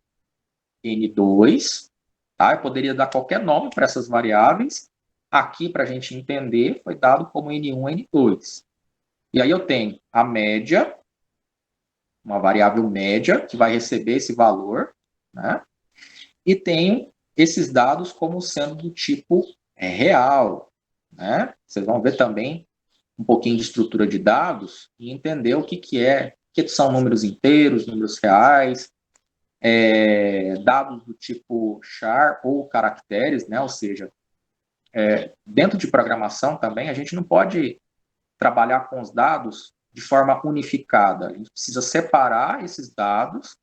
N2, tá? Eu poderia dar qualquer nome para essas variáveis. Aqui, para a gente entender, foi dado como N1, N2. E aí eu tenho a média, uma variável média, que vai receber esse valor, né? E tenho esses dados como sendo do tipo real, né? Vocês vão ver também um pouquinho de estrutura de dados e entender o que são números inteiros, números reais, dados do tipo char ou caracteres, né? Ou seja, dentro de programação também, a gente não pode trabalhar com os dados de forma unificada. A gente precisa separar esses dados,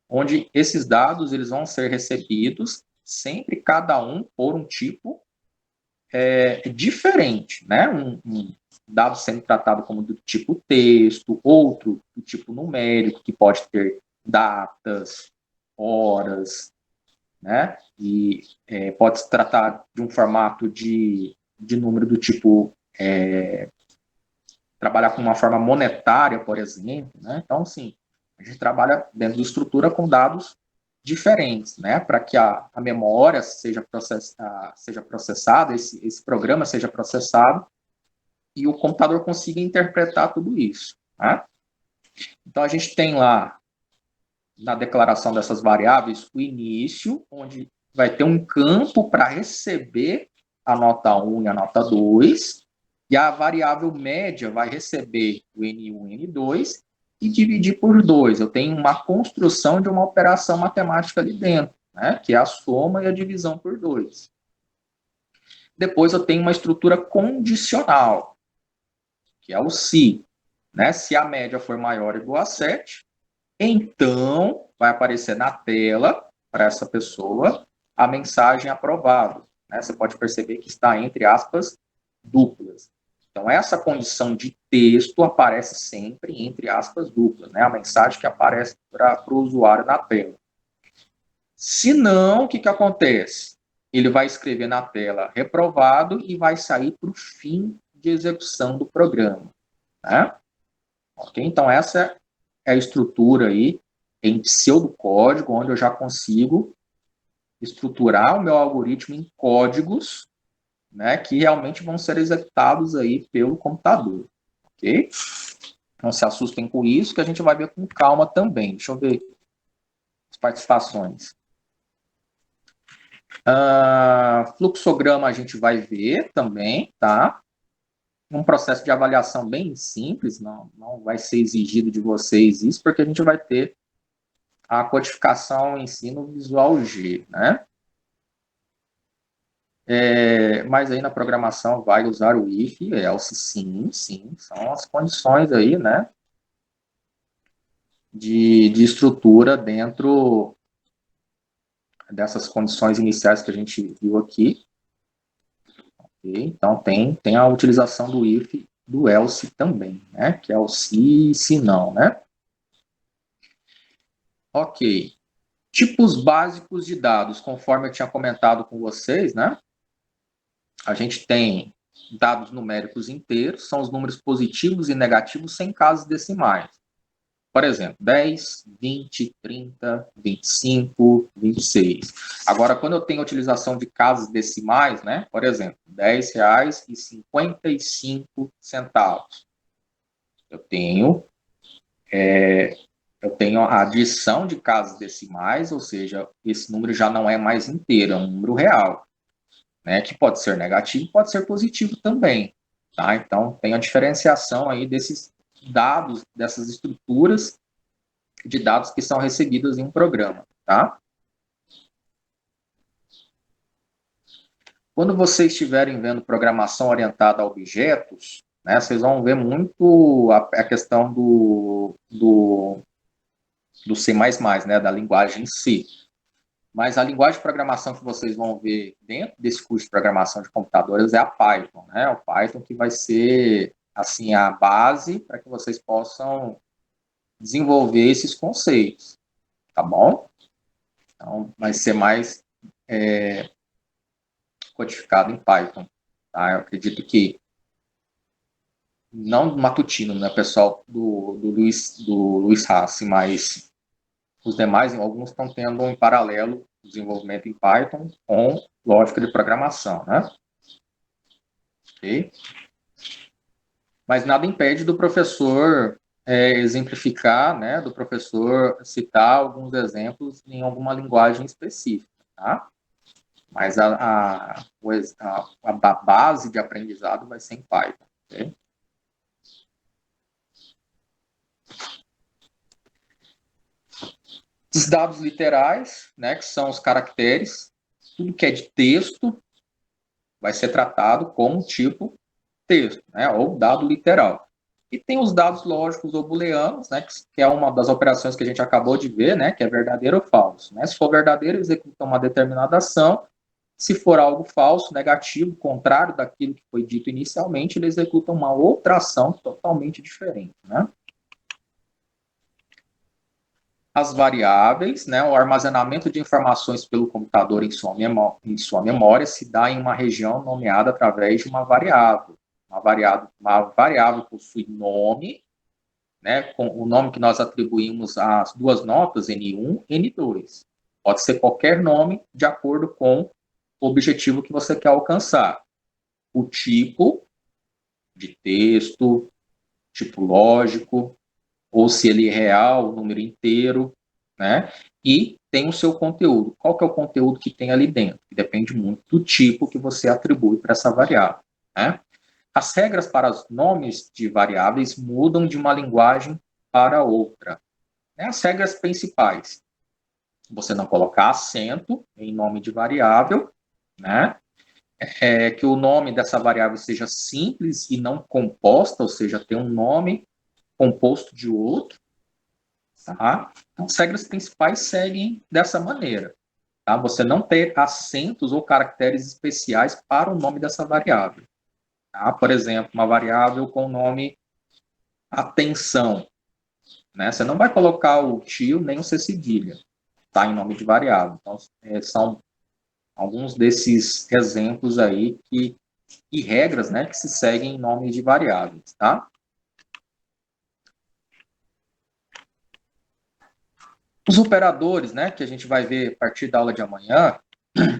onde esses dados eles vão ser recebidos sempre cada um por um tipo diferente, né? Um dado sendo tratado como do tipo texto, outro do tipo numérico, que pode ter datas, horas, né? E pode se tratar de um formato de número do tipo trabalhar com uma forma monetária, por exemplo, né? Então, sim, a gente trabalha dentro de estrutura com dados diferentes, né? Para que a memória seja processada, esse programa seja processado e o computador consiga interpretar tudo isso. Né? Então, a gente tem lá, na declaração dessas variáveis, o início, onde vai ter um campo para receber a nota 1 e a nota 2, e a variável média vai receber o N1 e N2 e dividir por 2. Eu tenho uma construção de uma operação matemática ali dentro, né, que é a soma e a divisão por 2. Depois eu tenho uma estrutura condicional, que é o se. Né? Se a média for maior ou igual a 7, então vai aparecer na tela, para essa pessoa, a mensagem aprovado. Né? Você pode perceber que está entre aspas duplas. Então, essa condição de texto aparece sempre entre aspas duplas, né? A mensagem que aparece para o usuário na tela. Se não, o que acontece? Ele vai escrever na tela reprovado e vai sair para o fim de execução do programa. Né? Okay? Então, essa é a estrutura aí em pseudocódigo, onde eu já consigo estruturar o meu algoritmo em códigos, né, que realmente vão ser executados aí pelo computador, ok? Não se assustem com isso, que a gente vai ver com calma também. Deixa eu ver as participações. Fluxograma a gente vai ver também, tá? Um processo de avaliação bem simples, não vai ser exigido de vocês isso, porque a gente vai ter a codificação em si no Visual G, né? Mas aí na programação vai usar o if e else, sim, são as condições aí, né, de estrutura dentro dessas condições iniciais que a gente viu aqui. Okay? Então tem a utilização do if, do else também, né, que é o se não, né. Ok. Tipos básicos de dados, conforme eu tinha comentado com vocês, né, a gente tem dados numéricos inteiros, são os números positivos e negativos sem casas decimais. Por exemplo, 10, 20, 30, 25, 26. Agora, quando eu tenho a utilização de casas decimais, né, por exemplo, R$10,55, eu tenho a adição de casas decimais, ou seja, esse número já não é mais inteiro, é um número real. Né, que pode ser negativo, pode ser positivo também. Tá? Então, tem a diferenciação aí desses dados, dessas estruturas de dados que são recebidos em um programa. Tá? Quando vocês estiverem vendo programação orientada a objetos, né, vocês vão ver muito a questão do C++, né, da linguagem em si. Mas a linguagem de programação que vocês vão ver dentro desse curso de programação de computadores é a Python, né? O Python que vai ser, assim, a base para que vocês possam desenvolver esses conceitos, tá bom? Então, vai ser mais codificado em Python, tá? Eu acredito que, não do Matutino, né, pessoal do Luiz Hassi, mas os demais, alguns estão tendo em paralelo desenvolvimento em Python com lógica de programação, né? Ok? Mas nada impede do professor exemplificar, né, do professor citar alguns exemplos em alguma linguagem específica, tá? Mas a base de aprendizado vai ser em Python, ok? Os dados literais, né, que são os caracteres, tudo que é de texto vai ser tratado como tipo texto, né, ou dado literal. E tem os dados lógicos ou booleanos, né, que é uma das operações que a gente acabou de ver, né, que é verdadeiro ou falso. Né? Se for verdadeiro, executa uma determinada ação. Se for algo falso, negativo, contrário daquilo que foi dito inicialmente, ele executa uma outra ação totalmente diferente. Né? As variáveis, né, o armazenamento de informações pelo computador em sua memória se dá em uma região nomeada através de uma variável. Uma variável possui nome, né, com o nome que nós atribuímos às duas notas, N1 e N2. Pode ser qualquer nome de acordo com o objetivo que você quer alcançar. O tipo de texto, tipo lógico, ou se ele é real, o número inteiro, né? E tem o seu conteúdo. Qual que é o conteúdo que tem ali dentro? Que depende muito do tipo que você atribui para essa variável, né? As regras para os nomes de variáveis mudam de uma linguagem para outra. As regras principais: você não colocar acento em nome de variável, né? Que o nome dessa variável seja simples e não composta, ou seja, ter um nome composto de outro, Tá? Então, as regras principais seguem dessa maneira. Tá? Você não ter acentos ou caracteres especiais para o nome dessa variável. Tá? Por exemplo, uma variável com o nome atenção. Né? Você não vai colocar o tio nem o C cedilha, tá? Em nome de variável. Então, são alguns desses exemplos aí e regras, né, que se seguem em nome de variáveis, tá? Os operadores, né, que a gente vai ver a partir da aula de amanhã,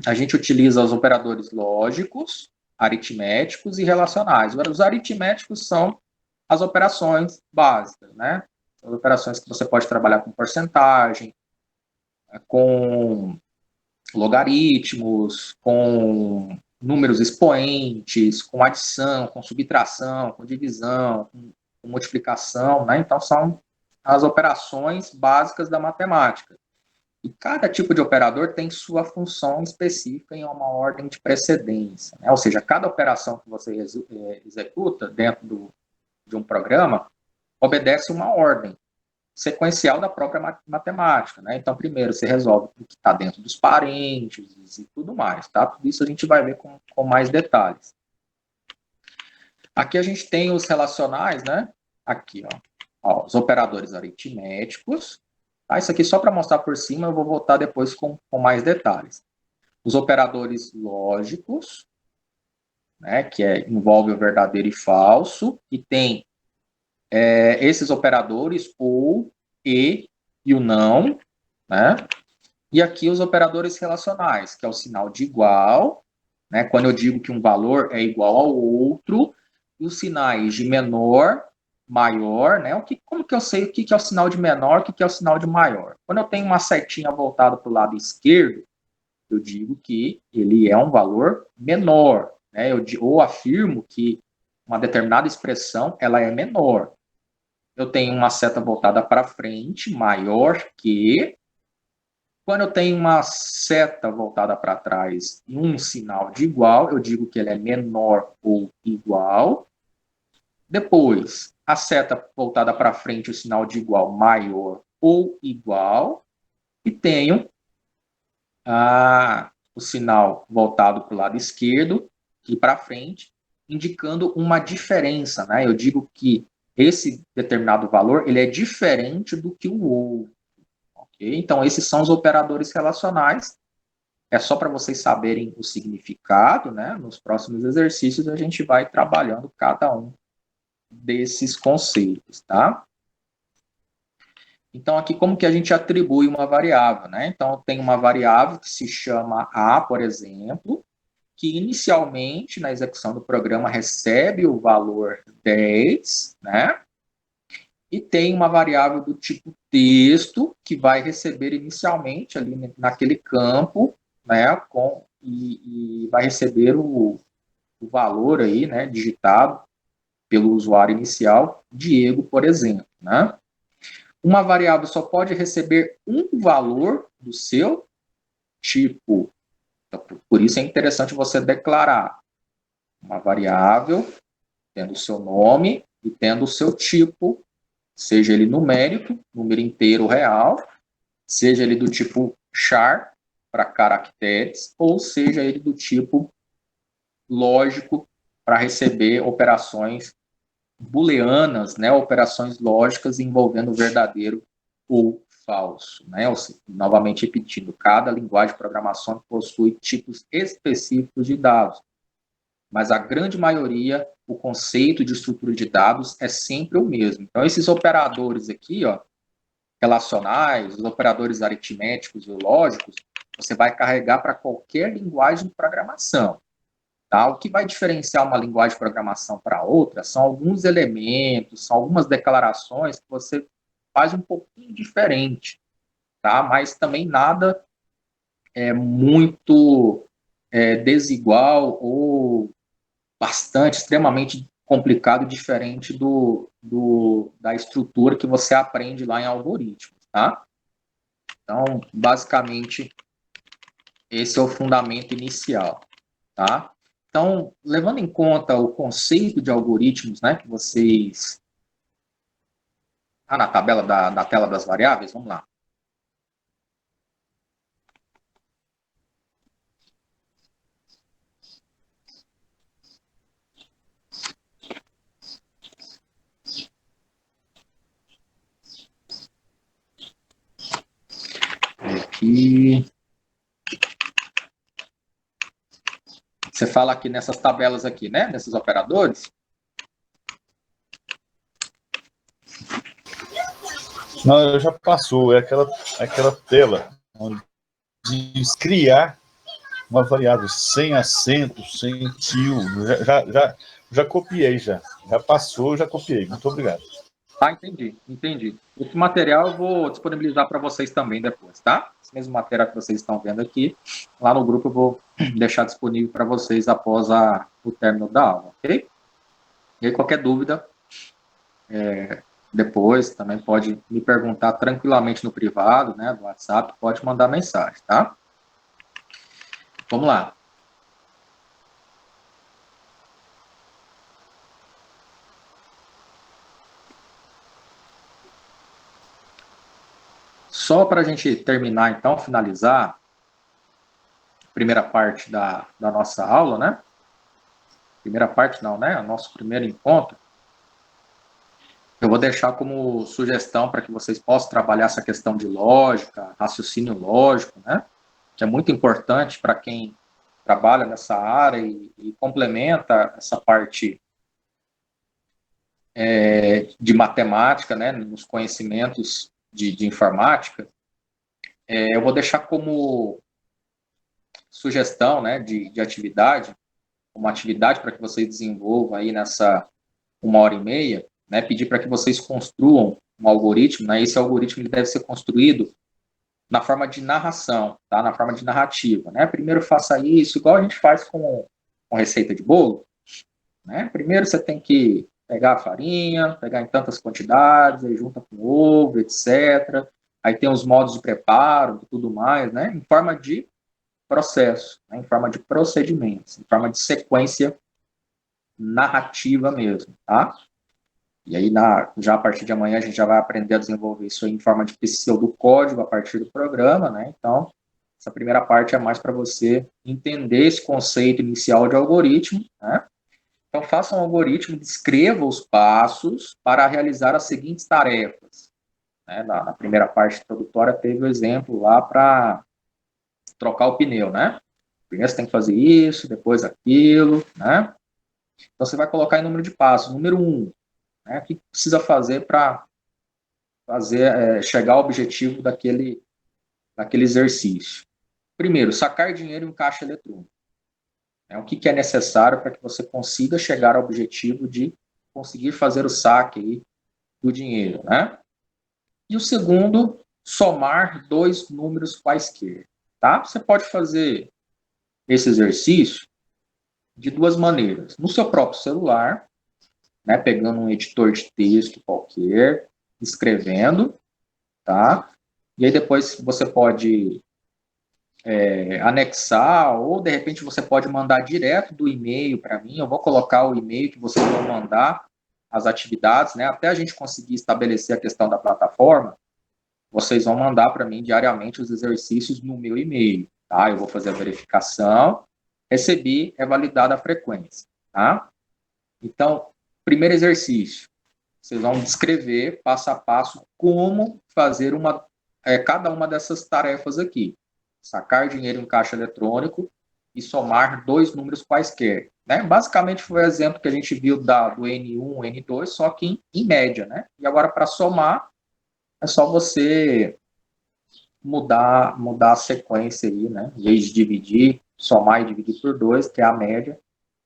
a gente utiliza os operadores lógicos, aritméticos e relacionais. Os aritméticos são as operações básicas, né? As operações que você pode trabalhar com porcentagem, com logaritmos, com números expoentes, com adição, com subtração, com divisão, com multiplicação, né? Então, são as operações básicas da matemática. E cada tipo de operador tem sua função específica em uma ordem de precedência, né? Ou seja, cada operação que você executa dentro de um programa obedece uma ordem sequencial da própria matemática, né? Então, primeiro você resolve o que está dentro dos parênteses e tudo mais, tá? Tudo isso a gente vai ver com mais detalhes. Aqui a gente tem os relacionais, né? Aqui, ó, os operadores aritméticos. Tá? Isso aqui só para mostrar por cima, eu vou voltar depois com mais detalhes. Os operadores lógicos, né? Que envolve o verdadeiro e falso, e tem esses operadores, ou, e o não, né? E aqui os operadores relacionais, que é o sinal de igual, né? Quando eu digo que um valor é igual ao outro, e os sinais de menor, maior, né? Como que eu sei o que é o sinal de menor, o que é o sinal de maior? Quando eu tenho uma setinha voltada para o lado esquerdo, eu digo que ele é um valor menor, né? Ou afirmo que uma determinada expressão ela é menor. Eu tenho uma seta voltada para frente, maior que. Quando eu tenho uma seta voltada para trás e um sinal de igual, eu digo que ele é menor ou igual. Depois, a seta voltada para frente, o sinal de igual, maior ou igual. E tenho o sinal voltado para o lado esquerdo e para frente, indicando uma diferença, né? Eu digo que esse determinado valor ele é diferente do que o outro. Okay? Então, esses são os operadores relacionais. É só para vocês saberem o significado, né? Nos próximos exercícios a gente vai trabalhando cada um desses conceitos, tá? Então, aqui como que a gente atribui uma variável, né? Então, tem uma variável que se chama A, por exemplo, que inicialmente, na execução do programa, recebe o valor 10, né? E tem uma variável do tipo texto, que vai receber inicialmente ali naquele campo, né? E vai receber o valor aí, né? Digitado pelo usuário inicial, Diego, por exemplo, né? Uma variável só pode receber um valor do seu tipo. Então, por isso é interessante você declarar uma variável tendo o seu nome e tendo o seu tipo, seja ele numérico, número inteiro ou real, seja ele do tipo char, para caracteres, ou seja ele do tipo lógico, para receber operações booleanas, né, operações lógicas envolvendo verdadeiro ou falso. Né? Ou seja, novamente repetindo, cada linguagem de programação possui tipos específicos de dados, mas a grande maioria, o conceito de estrutura de dados é sempre o mesmo. Então, esses operadores aqui, ó, relacionais, os operadores aritméticos e lógicos, você vai carregar para qualquer linguagem de programação. Tá? O que vai diferenciar uma linguagem de programação para outra são alguns elementos, são algumas declarações que você faz um pouquinho diferente, tá? Mas também nada muito desigual ou bastante, extremamente complicado, diferente da estrutura que você aprende lá em algoritmos, tá? Então, basicamente, esse é o fundamento inicial, tá? Então, levando em conta o conceito de algoritmos, né, que vocês na tabela da tela das variáveis, vamos lá. Aqui. Você fala aqui nessas tabelas aqui, né? Nesses operadores. Não, já passou. É aquela tela onde diz criar uma variável sem acento, sem tio. Já copiei, já passou, já copiei. Muito obrigado. Tá, entendi. Esse material eu vou disponibilizar para vocês também depois, tá? Esse mesmo material que vocês estão vendo aqui, lá no grupo eu vou deixar disponível para vocês após o término da aula, ok? E aí, qualquer dúvida, depois também pode me perguntar tranquilamente no privado, né, do WhatsApp, pode mandar mensagem, tá? Vamos lá. Só para a gente terminar, então, finalizar a primeira parte da nossa aula, né? Primeira parte não, né? O nosso primeiro encontro. Eu vou deixar como sugestão para que vocês possam trabalhar essa questão de lógica, raciocínio lógico, né? Que é muito importante para quem trabalha nessa área e complementa essa parte de matemática, né? Nos conhecimentos de informática. Eu vou deixar como sugestão, né? De atividade, uma atividade para que vocês desenvolvam aí nessa 1h30, né? Pedir para que vocês construam um algoritmo, né? Esse algoritmo ele deve ser construído na forma de narração, tá? Na forma de narrativa, né? Primeiro faça isso, igual a gente faz com receita de bolo, né? Primeiro você tem que pegar a farinha, pegar em tantas quantidades, aí junta com ovo, etc. Aí tem os modos de preparo e tudo mais, né? Em forma de processo, né? Em forma de procedimentos, em forma de sequência narrativa mesmo, tá? E aí, já a partir de amanhã, a gente já vai aprender a desenvolver isso aí em forma de pseudocódigo a partir do programa, né? Então, essa primeira parte é mais para você entender esse conceito inicial de algoritmo, né? Então, faça um algoritmo, descreva os passos para realizar as seguintes tarefas. Né? Na primeira parte introdutória, teve o exemplo lá para trocar o pneu, né? Primeiro você tem que fazer isso, depois aquilo, né? Então, você vai colocar em número de passos. Número 1, né? O que precisa fazer para chegar ao objetivo daquele exercício? Primeiro, sacar dinheiro em um caixa eletrônico. O que é necessário para que você consiga chegar ao objetivo de conseguir fazer o saque aí do dinheiro, né? E o segundo, somar dois números quaisquer, tá? Você pode fazer esse exercício de duas maneiras. No seu próprio celular, né, pegando um editor de texto qualquer, escrevendo, tá? E aí depois você pode anexar, ou de repente você pode mandar direto do e-mail para mim. Eu vou colocar o e-mail que vocês vão mandar as atividades, né? Até a gente conseguir estabelecer a questão da plataforma, vocês vão mandar para mim diariamente os exercícios no meu e-mail, tá? Eu vou fazer a verificação, recebi, é validada a frequência, tá? Então, primeiro exercício, vocês vão descrever passo a passo como fazer cada uma dessas tarefas aqui. Sacar dinheiro em caixa eletrônico e somar dois números quaisquer. Né? Basicamente foi o exemplo que a gente viu do N1, N2, só que em média. Né? E agora, para somar, é só você mudar a sequência aí, né? Em vez de dividir, somar e dividir por 2, que é a média.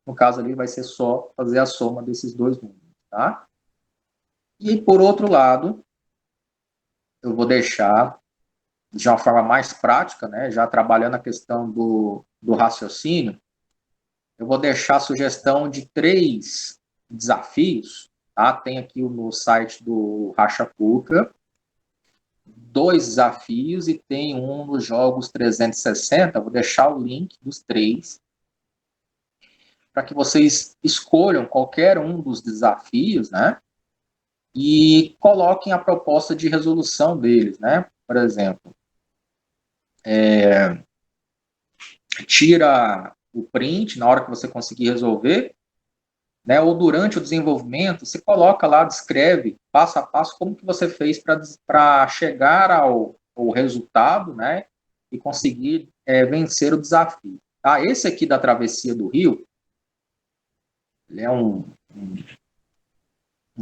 No caso ali, vai ser só fazer a soma desses dois números. Tá? E, por outro lado, eu vou deixar de uma forma mais prática, né, já trabalhando a questão do raciocínio, eu vou deixar a sugestão de 3 desafios, tá? Tem aqui no site do Racha Cuca, 2 desafios e tem um nos Jogos 360, vou deixar o link dos 3, para que vocês escolham qualquer um dos desafios, né? e coloquem a proposta de resolução deles, né? Por exemplo, tira o print na hora que você conseguir resolver, né? Ou durante o desenvolvimento, você coloca lá, descreve passo a passo como que você fez para chegar ao resultado, né? E conseguir vencer o desafio. Tá? Esse aqui da travessia do rio, ele é um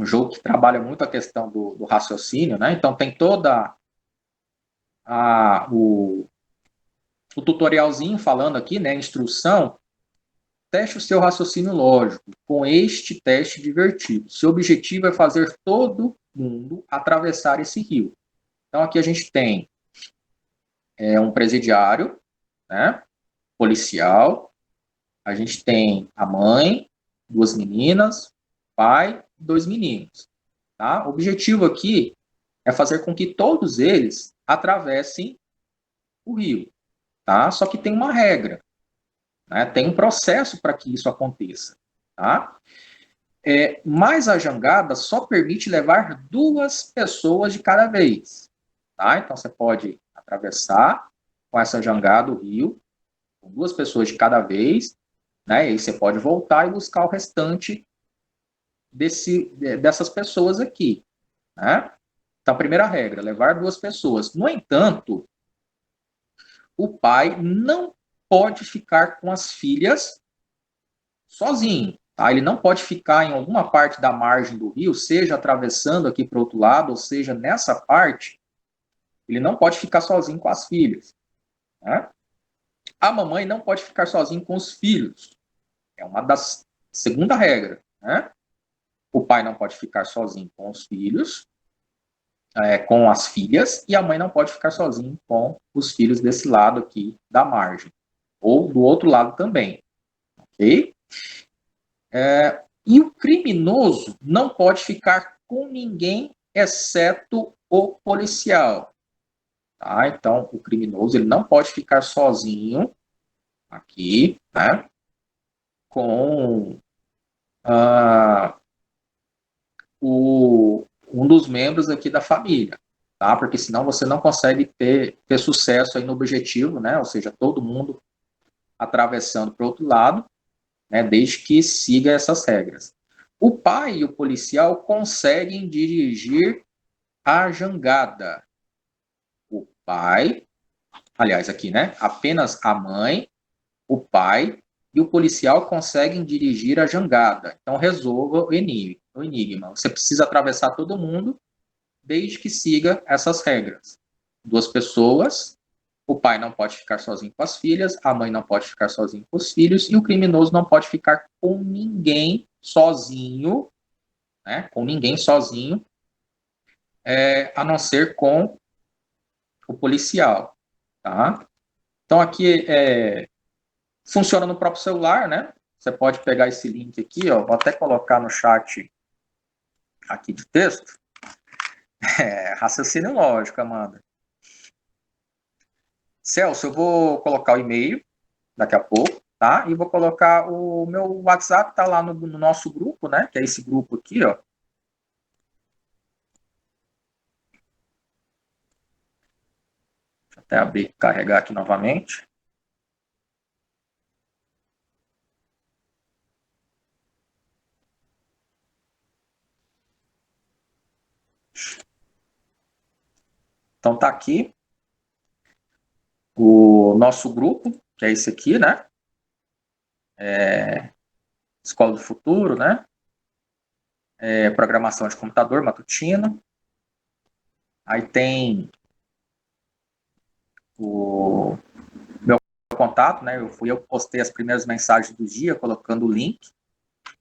jogo que trabalha muito a questão do raciocínio, né? Então tem toda o tutorialzinho falando aqui, né? Instrução. Teste o seu raciocínio lógico com este teste divertido. Seu objetivo é fazer todo mundo atravessar esse rio. Então aqui a gente tem um presidiário, né? Policial. A gente tem a mãe, duas meninas, pai, dois meninos. Tá? O objetivo aqui é fazer com que todos eles atravessem o rio. Tá? Só que tem uma regra, né? Tem um processo para que isso aconteça. Tá? Mas a jangada só permite levar duas pessoas de cada vez. Tá? Então você pode atravessar com essa jangada o rio, com duas pessoas de cada vez, né? E aí você pode voltar e buscar o restante dessas pessoas aqui. Né? Então, a primeira regra, levar duas pessoas. No entanto, o pai não pode ficar com as filhas sozinho. Tá? Ele não pode ficar em alguma parte da margem do rio, seja atravessando aqui para o outro lado, ou seja, nessa parte, ele não pode ficar sozinho com as filhas. Né? A mamãe não pode ficar sozinho com os filhos. É uma das segunda regra. Né? O pai não pode ficar sozinho com os filhos, com as filhas, e a mãe não pode ficar sozinha com os filhos desse lado aqui da margem, ou do outro lado também, ok? E o criminoso não pode ficar com ninguém, exceto o policial, tá? Então, o criminoso ele não pode ficar sozinho aqui, né? Com um dos membros aqui da família, tá? Porque senão você não consegue ter sucesso aí no objetivo, né? Ou seja, todo mundo atravessando para o outro lado, né? Desde que siga essas regras. O pai e o policial conseguem dirigir a jangada. O pai, aliás, aqui, né? Apenas a mãe, o pai e o policial conseguem dirigir a jangada. Então, resolva o enigma. Você precisa atravessar todo mundo desde que siga essas regras. Duas pessoas, o pai não pode ficar sozinho com as filhas, a mãe não pode ficar sozinho com os filhos, e o criminoso não pode ficar com ninguém sozinho, né, com ninguém sozinho, a não ser com o policial. Tá? Então aqui funciona no próprio celular, né? Você pode pegar esse link aqui, ó, vou até colocar no chat aqui de texto. Raciocínio lógico, Amanda. Celso, eu vou colocar o e-mail daqui a pouco, tá? E vou colocar o meu WhatsApp, tá lá no nosso grupo, né? Que é esse grupo aqui, ó. Deixa eu até abrir, carregar aqui novamente. Então tá aqui o nosso grupo, que é esse aqui, né? Escola do Futuro, né? Programação de computador matutino. Aí tem o meu contato, né? Eu que postei as primeiras mensagens do dia, colocando o link.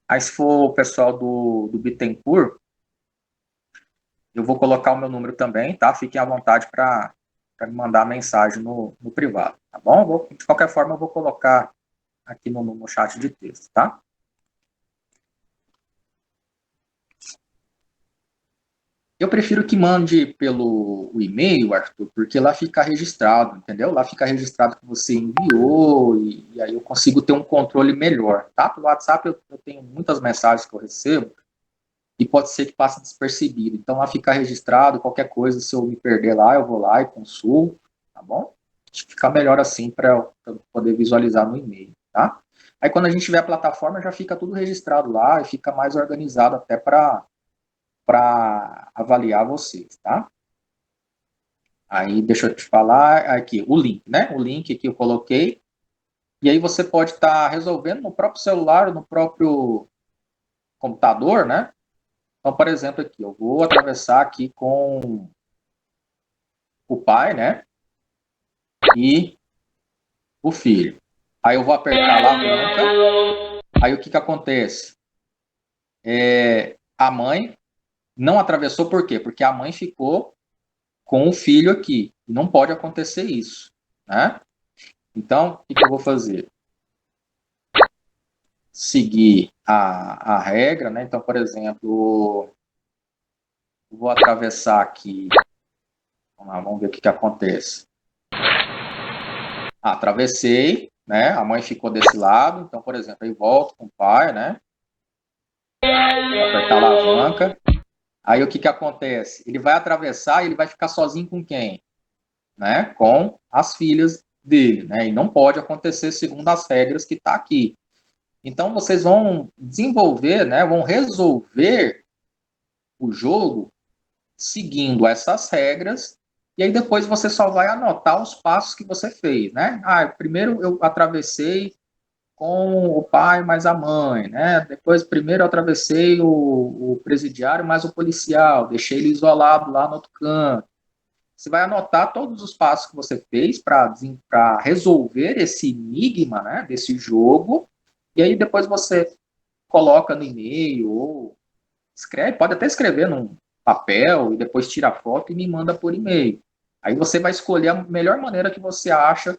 Aí se for o pessoal do Bittencourt, eu vou colocar o meu número também, tá? Fiquem à vontade para me mandar mensagem no privado, tá bom? De qualquer forma, eu vou colocar aqui no chat de texto, tá? Eu prefiro que mande pelo e-mail, Arthur, porque lá fica registrado, entendeu? Lá fica registrado que você enviou e aí eu consigo ter um controle melhor, tá? Pelo WhatsApp eu tenho muitas mensagens que eu recebo e pode ser que passe despercebido. Então, lá fica registrado, qualquer coisa, se eu me perder lá, eu vou lá e consulto, tá bom? Acho que fica melhor assim para eu poder visualizar no e-mail, tá? Aí, quando a gente tiver a plataforma, já fica tudo registrado lá e fica mais organizado até para avaliar vocês, tá? Aí, deixa eu te falar aqui, o link, né? O link que eu coloquei. E aí você pode estar resolvendo no próprio celular, no próprio computador, né? Então, por exemplo, aqui, eu vou atravessar aqui com o pai, né? E o filho. Aí eu vou apertar a alavanca. Aí o que acontece? A mãe não atravessou por quê? Porque a mãe ficou com o filho aqui. Não pode acontecer isso, né? Então, o que eu vou fazer? Seguir a regra, né? Então, por exemplo, eu vou atravessar aqui. Vamos lá, vamos ver o que acontece. Atravessei, né? A mãe ficou desse lado. Então, por exemplo, aí volto com o pai, né? Vou apertar a alavanca. Aí o que acontece? Ele vai atravessar e ele vai ficar sozinho com quem? Né? Com as filhas dele, né? E não pode acontecer segundo as regras que está aqui. Então, vocês vão desenvolver, né? Vão resolver o jogo seguindo essas regras, e aí depois você só vai anotar os passos que você fez, né? Primeiro eu atravessei com o pai mais a mãe, né? Depois, primeiro eu atravessei o presidiário mais o policial, deixei ele isolado lá no outro canto. Você vai anotar todos os passos que você fez para resolver esse enigma, né, desse jogo, e aí depois você coloca no e-mail ou escreve, pode até escrever num papel e depois tira a foto e me manda por e-mail. Aí você vai escolher a melhor maneira que você acha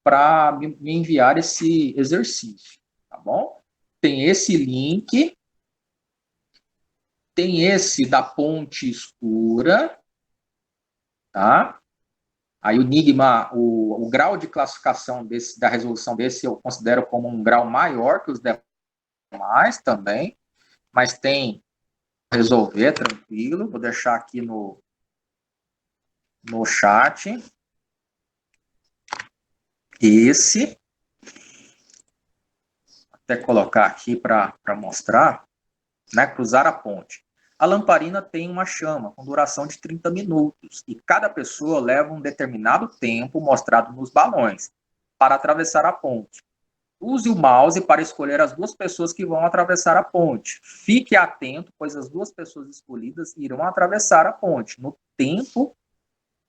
para me enviar esse exercício, tá bom? Tem esse link, tem esse da ponte escura, tá? Aí o enigma, o grau de classificação da resolução desse eu considero como um grau maior que os demais também, mas tem resolver tranquilo. Vou deixar aqui no chat esse, até colocar aqui para mostrar, né? Cruzar a ponte. A lamparina tem uma chama com duração de 30 minutos e cada pessoa leva um determinado tempo mostrado nos balões para atravessar a ponte. Use o mouse para escolher as duas pessoas que vão atravessar a ponte. Fique atento, pois as duas pessoas escolhidas irão atravessar a ponte no tempo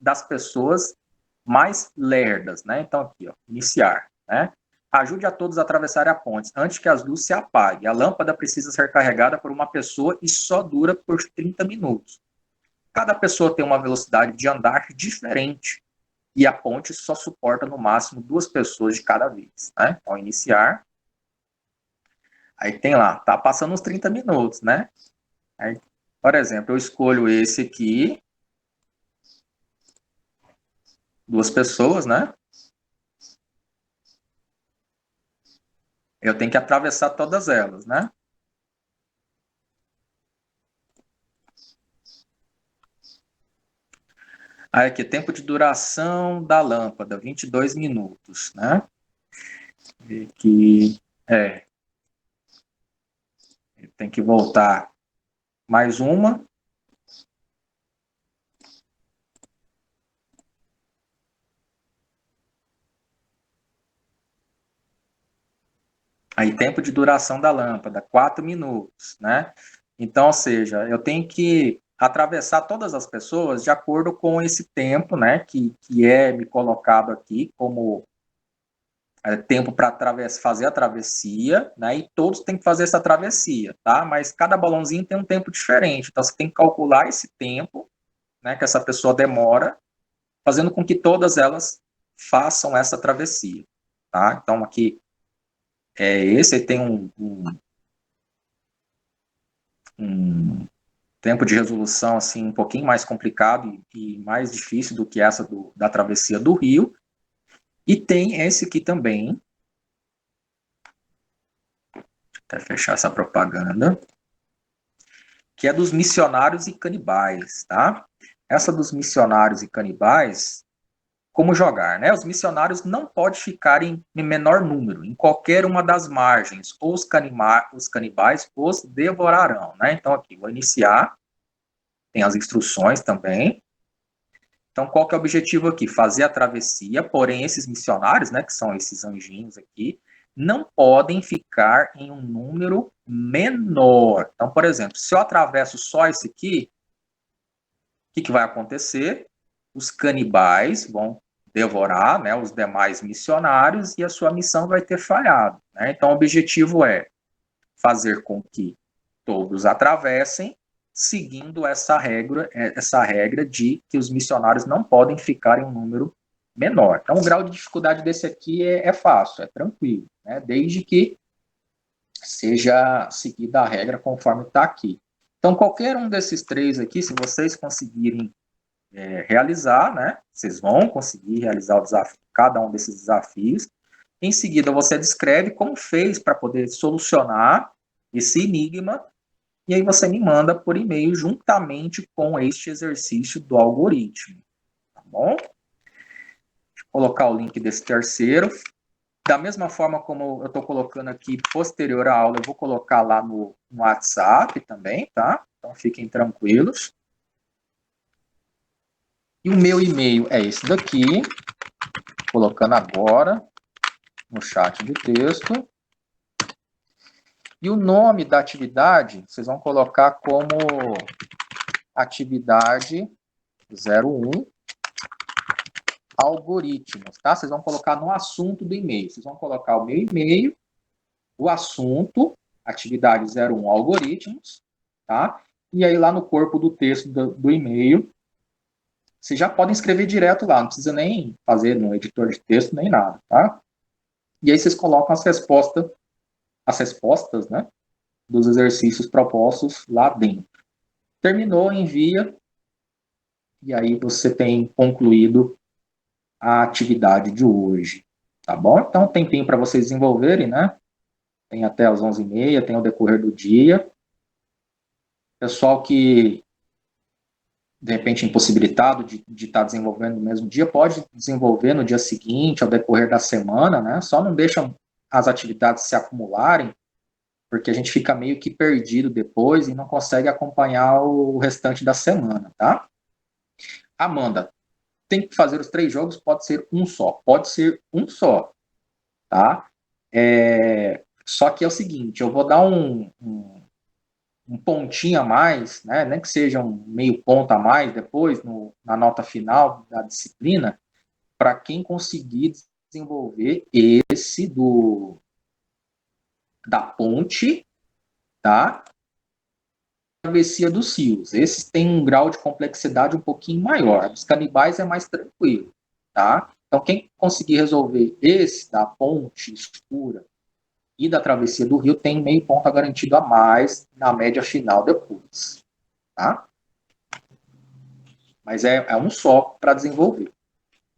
das pessoas mais lerdas, né? Então aqui, ó, iniciar, né? Ajude a todos a atravessar a ponte antes que as luzes se apaguem. A lâmpada precisa ser carregada por uma pessoa e só dura por 30 minutos. Cada pessoa tem uma velocidade de andar diferente e a ponte só suporta no máximo duas pessoas de cada vez, né? Então, iniciar. Aí tem lá, tá passando uns 30 minutos, né? Aí, por exemplo, eu escolho esse aqui, duas pessoas, né? Eu tenho que atravessar todas elas, né? Aí aqui, tempo de duração da lâmpada, 22 minutos, né? Que tem que voltar mais uma. Aí, tempo de duração da lâmpada, 4 minutos, né? Então, ou seja, eu tenho que atravessar todas as pessoas de acordo com esse tempo, né? Que é me colocado aqui como tempo para fazer a travessia, né? E todos têm que fazer essa travessia, tá? Mas cada balãozinho tem um tempo diferente. Então, você tem que calcular esse tempo, né? Que essa pessoa demora, fazendo com que todas elas façam essa travessia, tá? Então, aqui esse tem um tempo de resolução assim um pouquinho mais complicado e mais difícil do que essa da travessia do rio. E tem esse aqui também. Até fechar essa propaganda. que é dos missionários e canibais, tá? Essa dos missionários e canibais, como jogar, né? Os missionários não podem ficar em menor número, em qualquer uma das margens, ou os canibais os devorarão, né? Então, aqui, vou iniciar, tem as instruções também. Então, qual que é o objetivo aqui? Fazer a travessia, porém, esses missionários, né, que são esses anjinhos aqui, não podem ficar em um número menor. Então, por exemplo, se eu atravesso só esse aqui, o que vai acontecer? Os canibais vão devorar, né, os demais missionários e a sua missão vai ter falhado, né? Então, o objetivo é fazer com que todos atravessem, seguindo essa regra de que os missionários não podem ficar em um número menor. Então, o grau de dificuldade desse aqui é fácil, é tranquilo, né? Desde que seja seguida a regra conforme está aqui. Então, qualquer um desses três aqui, se vocês conseguirem realizar, né? Vocês vão conseguir realizar o desafio, cada um desses desafios. Em seguida, você descreve como fez para poder solucionar esse enigma, e aí você me manda por e-mail juntamente com este exercício do algoritmo, tá bom? Vou colocar o link desse terceiro. Da mesma forma como eu estou colocando aqui, posterior à aula, eu vou colocar lá no WhatsApp também, tá? Então, fiquem tranquilos. E o meu e-mail é esse daqui, colocando agora no chat de texto. E o nome da atividade, vocês vão colocar como atividade 01 algoritmos, tá? Vocês vão colocar no assunto do e-mail. Vocês vão colocar o meu e-mail, o assunto, atividade 01 algoritmos, tá? E aí lá no corpo do texto do e-mail, vocês já podem escrever direto lá, não precisa nem fazer no editor de texto nem nada, tá? E aí vocês colocam as respostas, né, dos exercícios propostos lá dentro. Terminou, envia, e aí você tem concluído a atividade de hoje, tá bom? Então, tempinho para vocês desenvolverem, né? Tem até as 11h30, tem o decorrer do dia. Pessoal que, de repente, impossibilitado de estar desenvolvendo no mesmo dia, pode desenvolver no dia seguinte, ao decorrer da semana, né? Só não deixam as atividades se acumularem, porque a gente fica meio que perdido depois e não consegue acompanhar o restante da semana, tá? Amanda, tem que fazer os 3 jogos, pode ser um só, tá? Só que é o seguinte, eu vou dar um pontinho a mais, né? Nem que seja um meio ponto a mais depois, na nota final da disciplina, para quem conseguir desenvolver esse da ponte, tá? Travessia dos rios. Esses têm um grau de complexidade um pouquinho maior. Os canibais é mais tranquilo, tá? Então, quem conseguir resolver esse da ponte escura e da travessia do rio tem meio ponto garantido a mais na média final depois, tá? Mas é um só para desenvolver,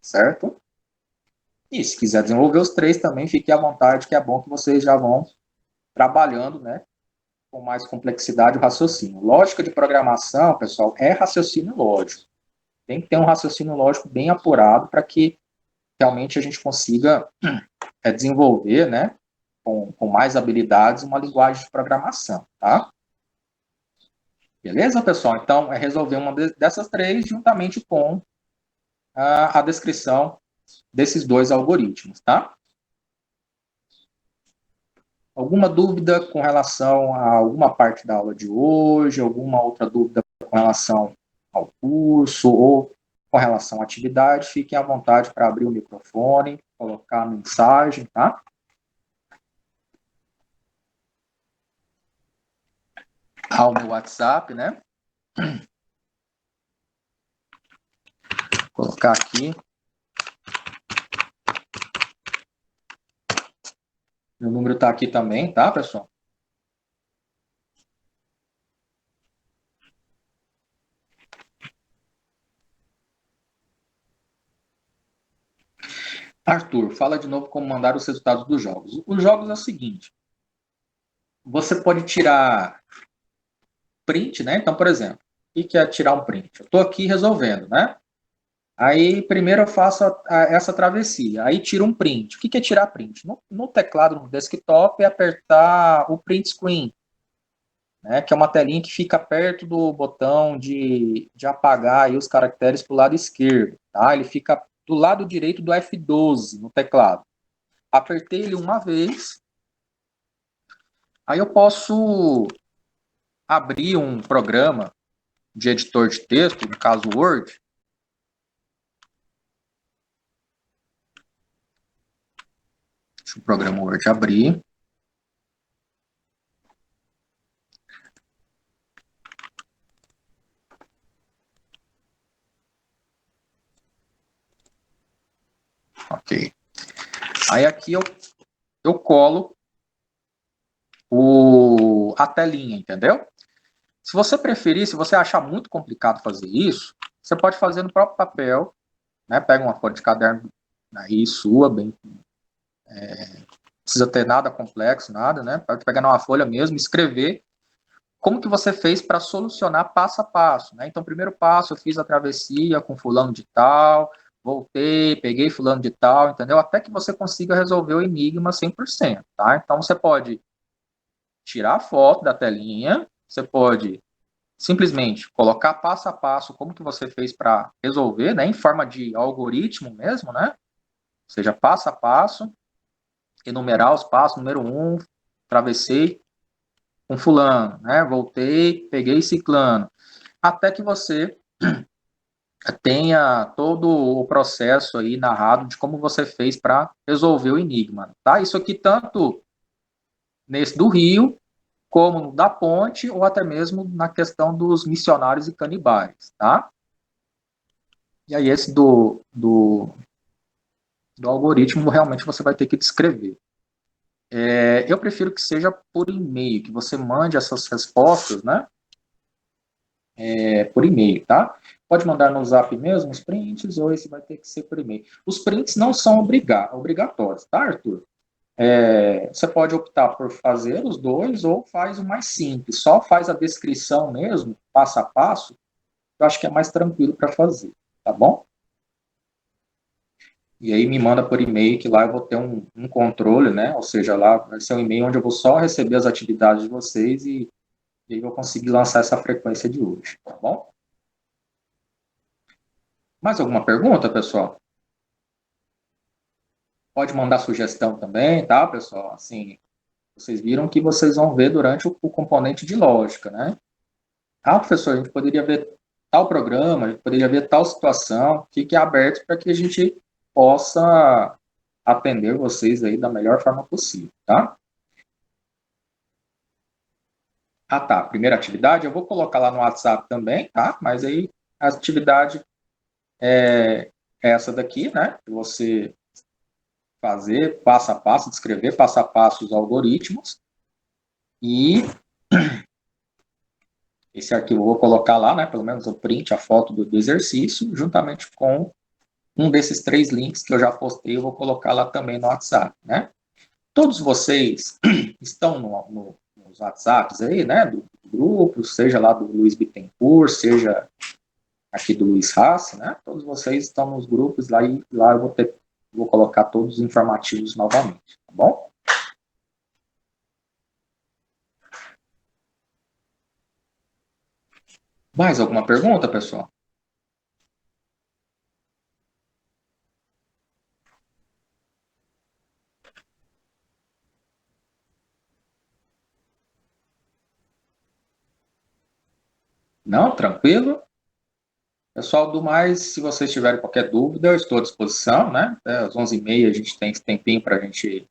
certo? E se quiser desenvolver os 3 também, fique à vontade, que é bom que vocês já vão trabalhando, né, com mais complexidade o raciocínio. Lógica de programação, pessoal, é raciocínio lógico. Tem que ter um raciocínio lógico bem apurado para que realmente a gente consiga desenvolver, né, com mais habilidades, uma linguagem de programação, tá? Beleza, pessoal? Então, é resolver uma dessas 3 juntamente com a descrição desses 2 algoritmos, tá? Alguma dúvida com relação a alguma parte da aula de hoje, alguma outra dúvida com relação ao curso ou com relação à atividade, fiquem à vontade para abrir o microfone, colocar a mensagem, tá? Ao meu WhatsApp, né? Vou colocar aqui. Meu número está aqui também, tá, pessoal? Arthur, fala de novo como mandar os resultados dos jogos. Os jogos é o seguinte, você pode tirar print, né? Então, por exemplo, o que é tirar um print? Eu estou aqui resolvendo, né? Aí, primeiro eu faço essa travessia, aí tiro um print. O que é tirar print? No teclado, no desktop, é apertar o print screen, né? Que é uma telinha que fica perto do botão de apagar aí os caracteres para o lado esquerdo, tá? Ele fica do lado direito do F12 no teclado. Apertei ele uma vez, aí eu posso abrir um programa de editor de texto, no caso Word. Deixa o programa Word abrir. Ok. Aí aqui eu colo a telinha, entendeu? Se você preferir, se você achar muito complicado fazer isso, você pode fazer no próprio papel, né? Pega uma folha de caderno aí sua, bem, não precisa ter nada complexo, nada, né? Pode pegar numa folha mesmo, escrever como que você fez para solucionar passo a passo, né? Então, primeiro passo, eu fiz a travessia com fulano de tal, voltei, peguei fulano de tal, entendeu? Até que você consiga resolver o enigma 100%, tá? Então, você pode tirar a foto da telinha, você pode simplesmente colocar passo a passo como que você fez para resolver, né? Em forma de algoritmo mesmo, né? Ou seja, passo a passo, enumerar os passos, número 1, travessei com fulano, né? Voltei, peguei ciclano, até que você tenha todo o processo aí narrado de como você fez para resolver o enigma, tá? Isso aqui tanto nesse do Rio, como no da Ponte, ou até mesmo na questão dos missionários e canibais, tá? E aí esse do algoritmo realmente você vai ter que descrever. Eu prefiro que seja por e-mail, que você mande essas respostas, né? Por e-mail, tá? Pode mandar no Zap mesmo os prints, ou esse vai ter que ser por e-mail. Os prints não são obrigatórios, tá, Arthur? Você pode optar por fazer os dois ou faz o mais simples, só faz a descrição mesmo, passo a passo, eu acho que é mais tranquilo para fazer, tá bom? E aí me manda por e-mail, que lá eu vou ter um controle, né? Ou seja, lá vai ser um e-mail onde eu vou só receber as atividades de vocês e aí eu vou conseguir lançar essa frequência de hoje, tá bom? Mais alguma pergunta, pessoal? Pode mandar sugestão também, tá, pessoal? Assim, vocês viram que vocês vão ver durante o componente de lógica, né? Ah, professor, a gente poderia ver tal programa, a gente poderia ver tal situação, fique aberto para que a gente possa atender vocês aí da melhor forma possível, tá? Ah, tá. Primeira atividade, eu vou colocar lá no WhatsApp também, tá? Mas aí a atividade é essa daqui, né? Que você fazer passo a passo, descrever passo a passo os algoritmos. E esse arquivo eu vou colocar lá, né? Pelo menos o print, a foto do exercício, juntamente com um desses 3 links que eu já postei, eu vou colocar lá também no WhatsApp, né? Todos vocês estão nos WhatsApps aí, né? Do grupo, seja lá do Luiz Bittencourt, seja aqui do Luiz Haas, né? Todos vocês estão nos grupos lá e lá eu vou colocar todos os informativos novamente, tá bom? Mais alguma pergunta, pessoal? Não? Tranquilo? Pessoal do mais, se vocês tiverem qualquer dúvida, eu estou à disposição, né? Até às 11h30 a gente tem esse tempinho para a gente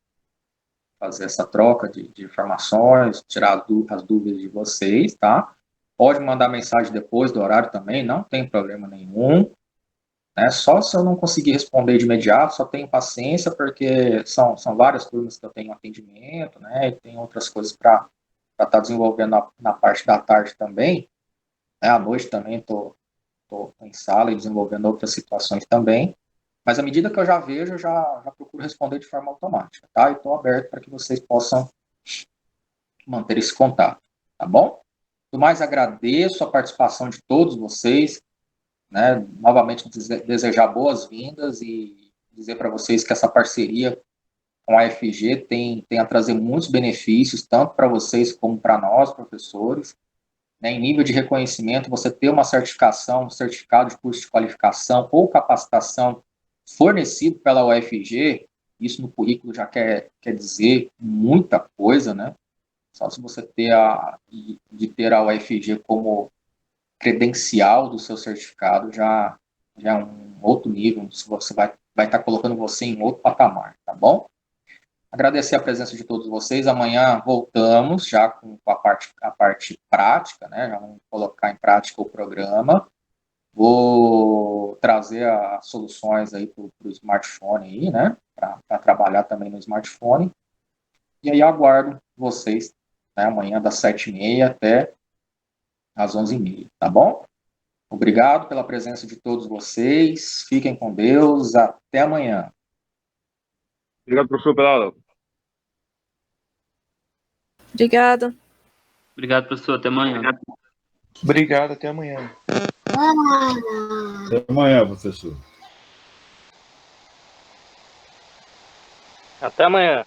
fazer essa troca de informações, tirar as dúvidas de vocês, tá? Pode mandar mensagem depois do horário também, não tem problema nenhum, né? Só se eu não conseguir responder de imediato, só tenho paciência, porque são várias turmas que eu tenho atendimento, né? E tem outras coisas para estar desenvolvendo na parte da tarde também, né? À noite também estou em sala e desenvolvendo outras situações também. Mas à medida que eu já vejo, eu já procuro responder de forma automática, tá? E estou aberto para que vocês possam manter esse contato, tá bom? No mais, agradeço a participação de todos vocês, né? Novamente desejar boas-vindas e dizer para vocês que essa parceria com a FG tem a trazer muitos benefícios, tanto para vocês como para nós, professores. Né? Em nível de reconhecimento, você ter uma certificação, um certificado de curso de qualificação ou capacitação fornecido pela UFG, isso no currículo já quer dizer muita coisa, né? Só se você ter ter a UFG como credencial do seu certificado já é um outro nível, você vai estar colocando você em outro patamar, tá bom? Agradecer a presença de todos vocês. Amanhã voltamos já com a parte prática, né? Já vamos colocar em prática o programa. Vou trazer as soluções aí para o smartphone aí, né? Para trabalhar também no smartphone. E aí aguardo vocês, né? Amanhã das 7h30 até às 11h30, tá bom? Obrigado pela presença de todos vocês. Fiquem com Deus. Até amanhã. Obrigado, professor, pela aula. Obrigada. Obrigado, professor. Até amanhã. Obrigado, até amanhã. Até amanhã, professor. Até amanhã.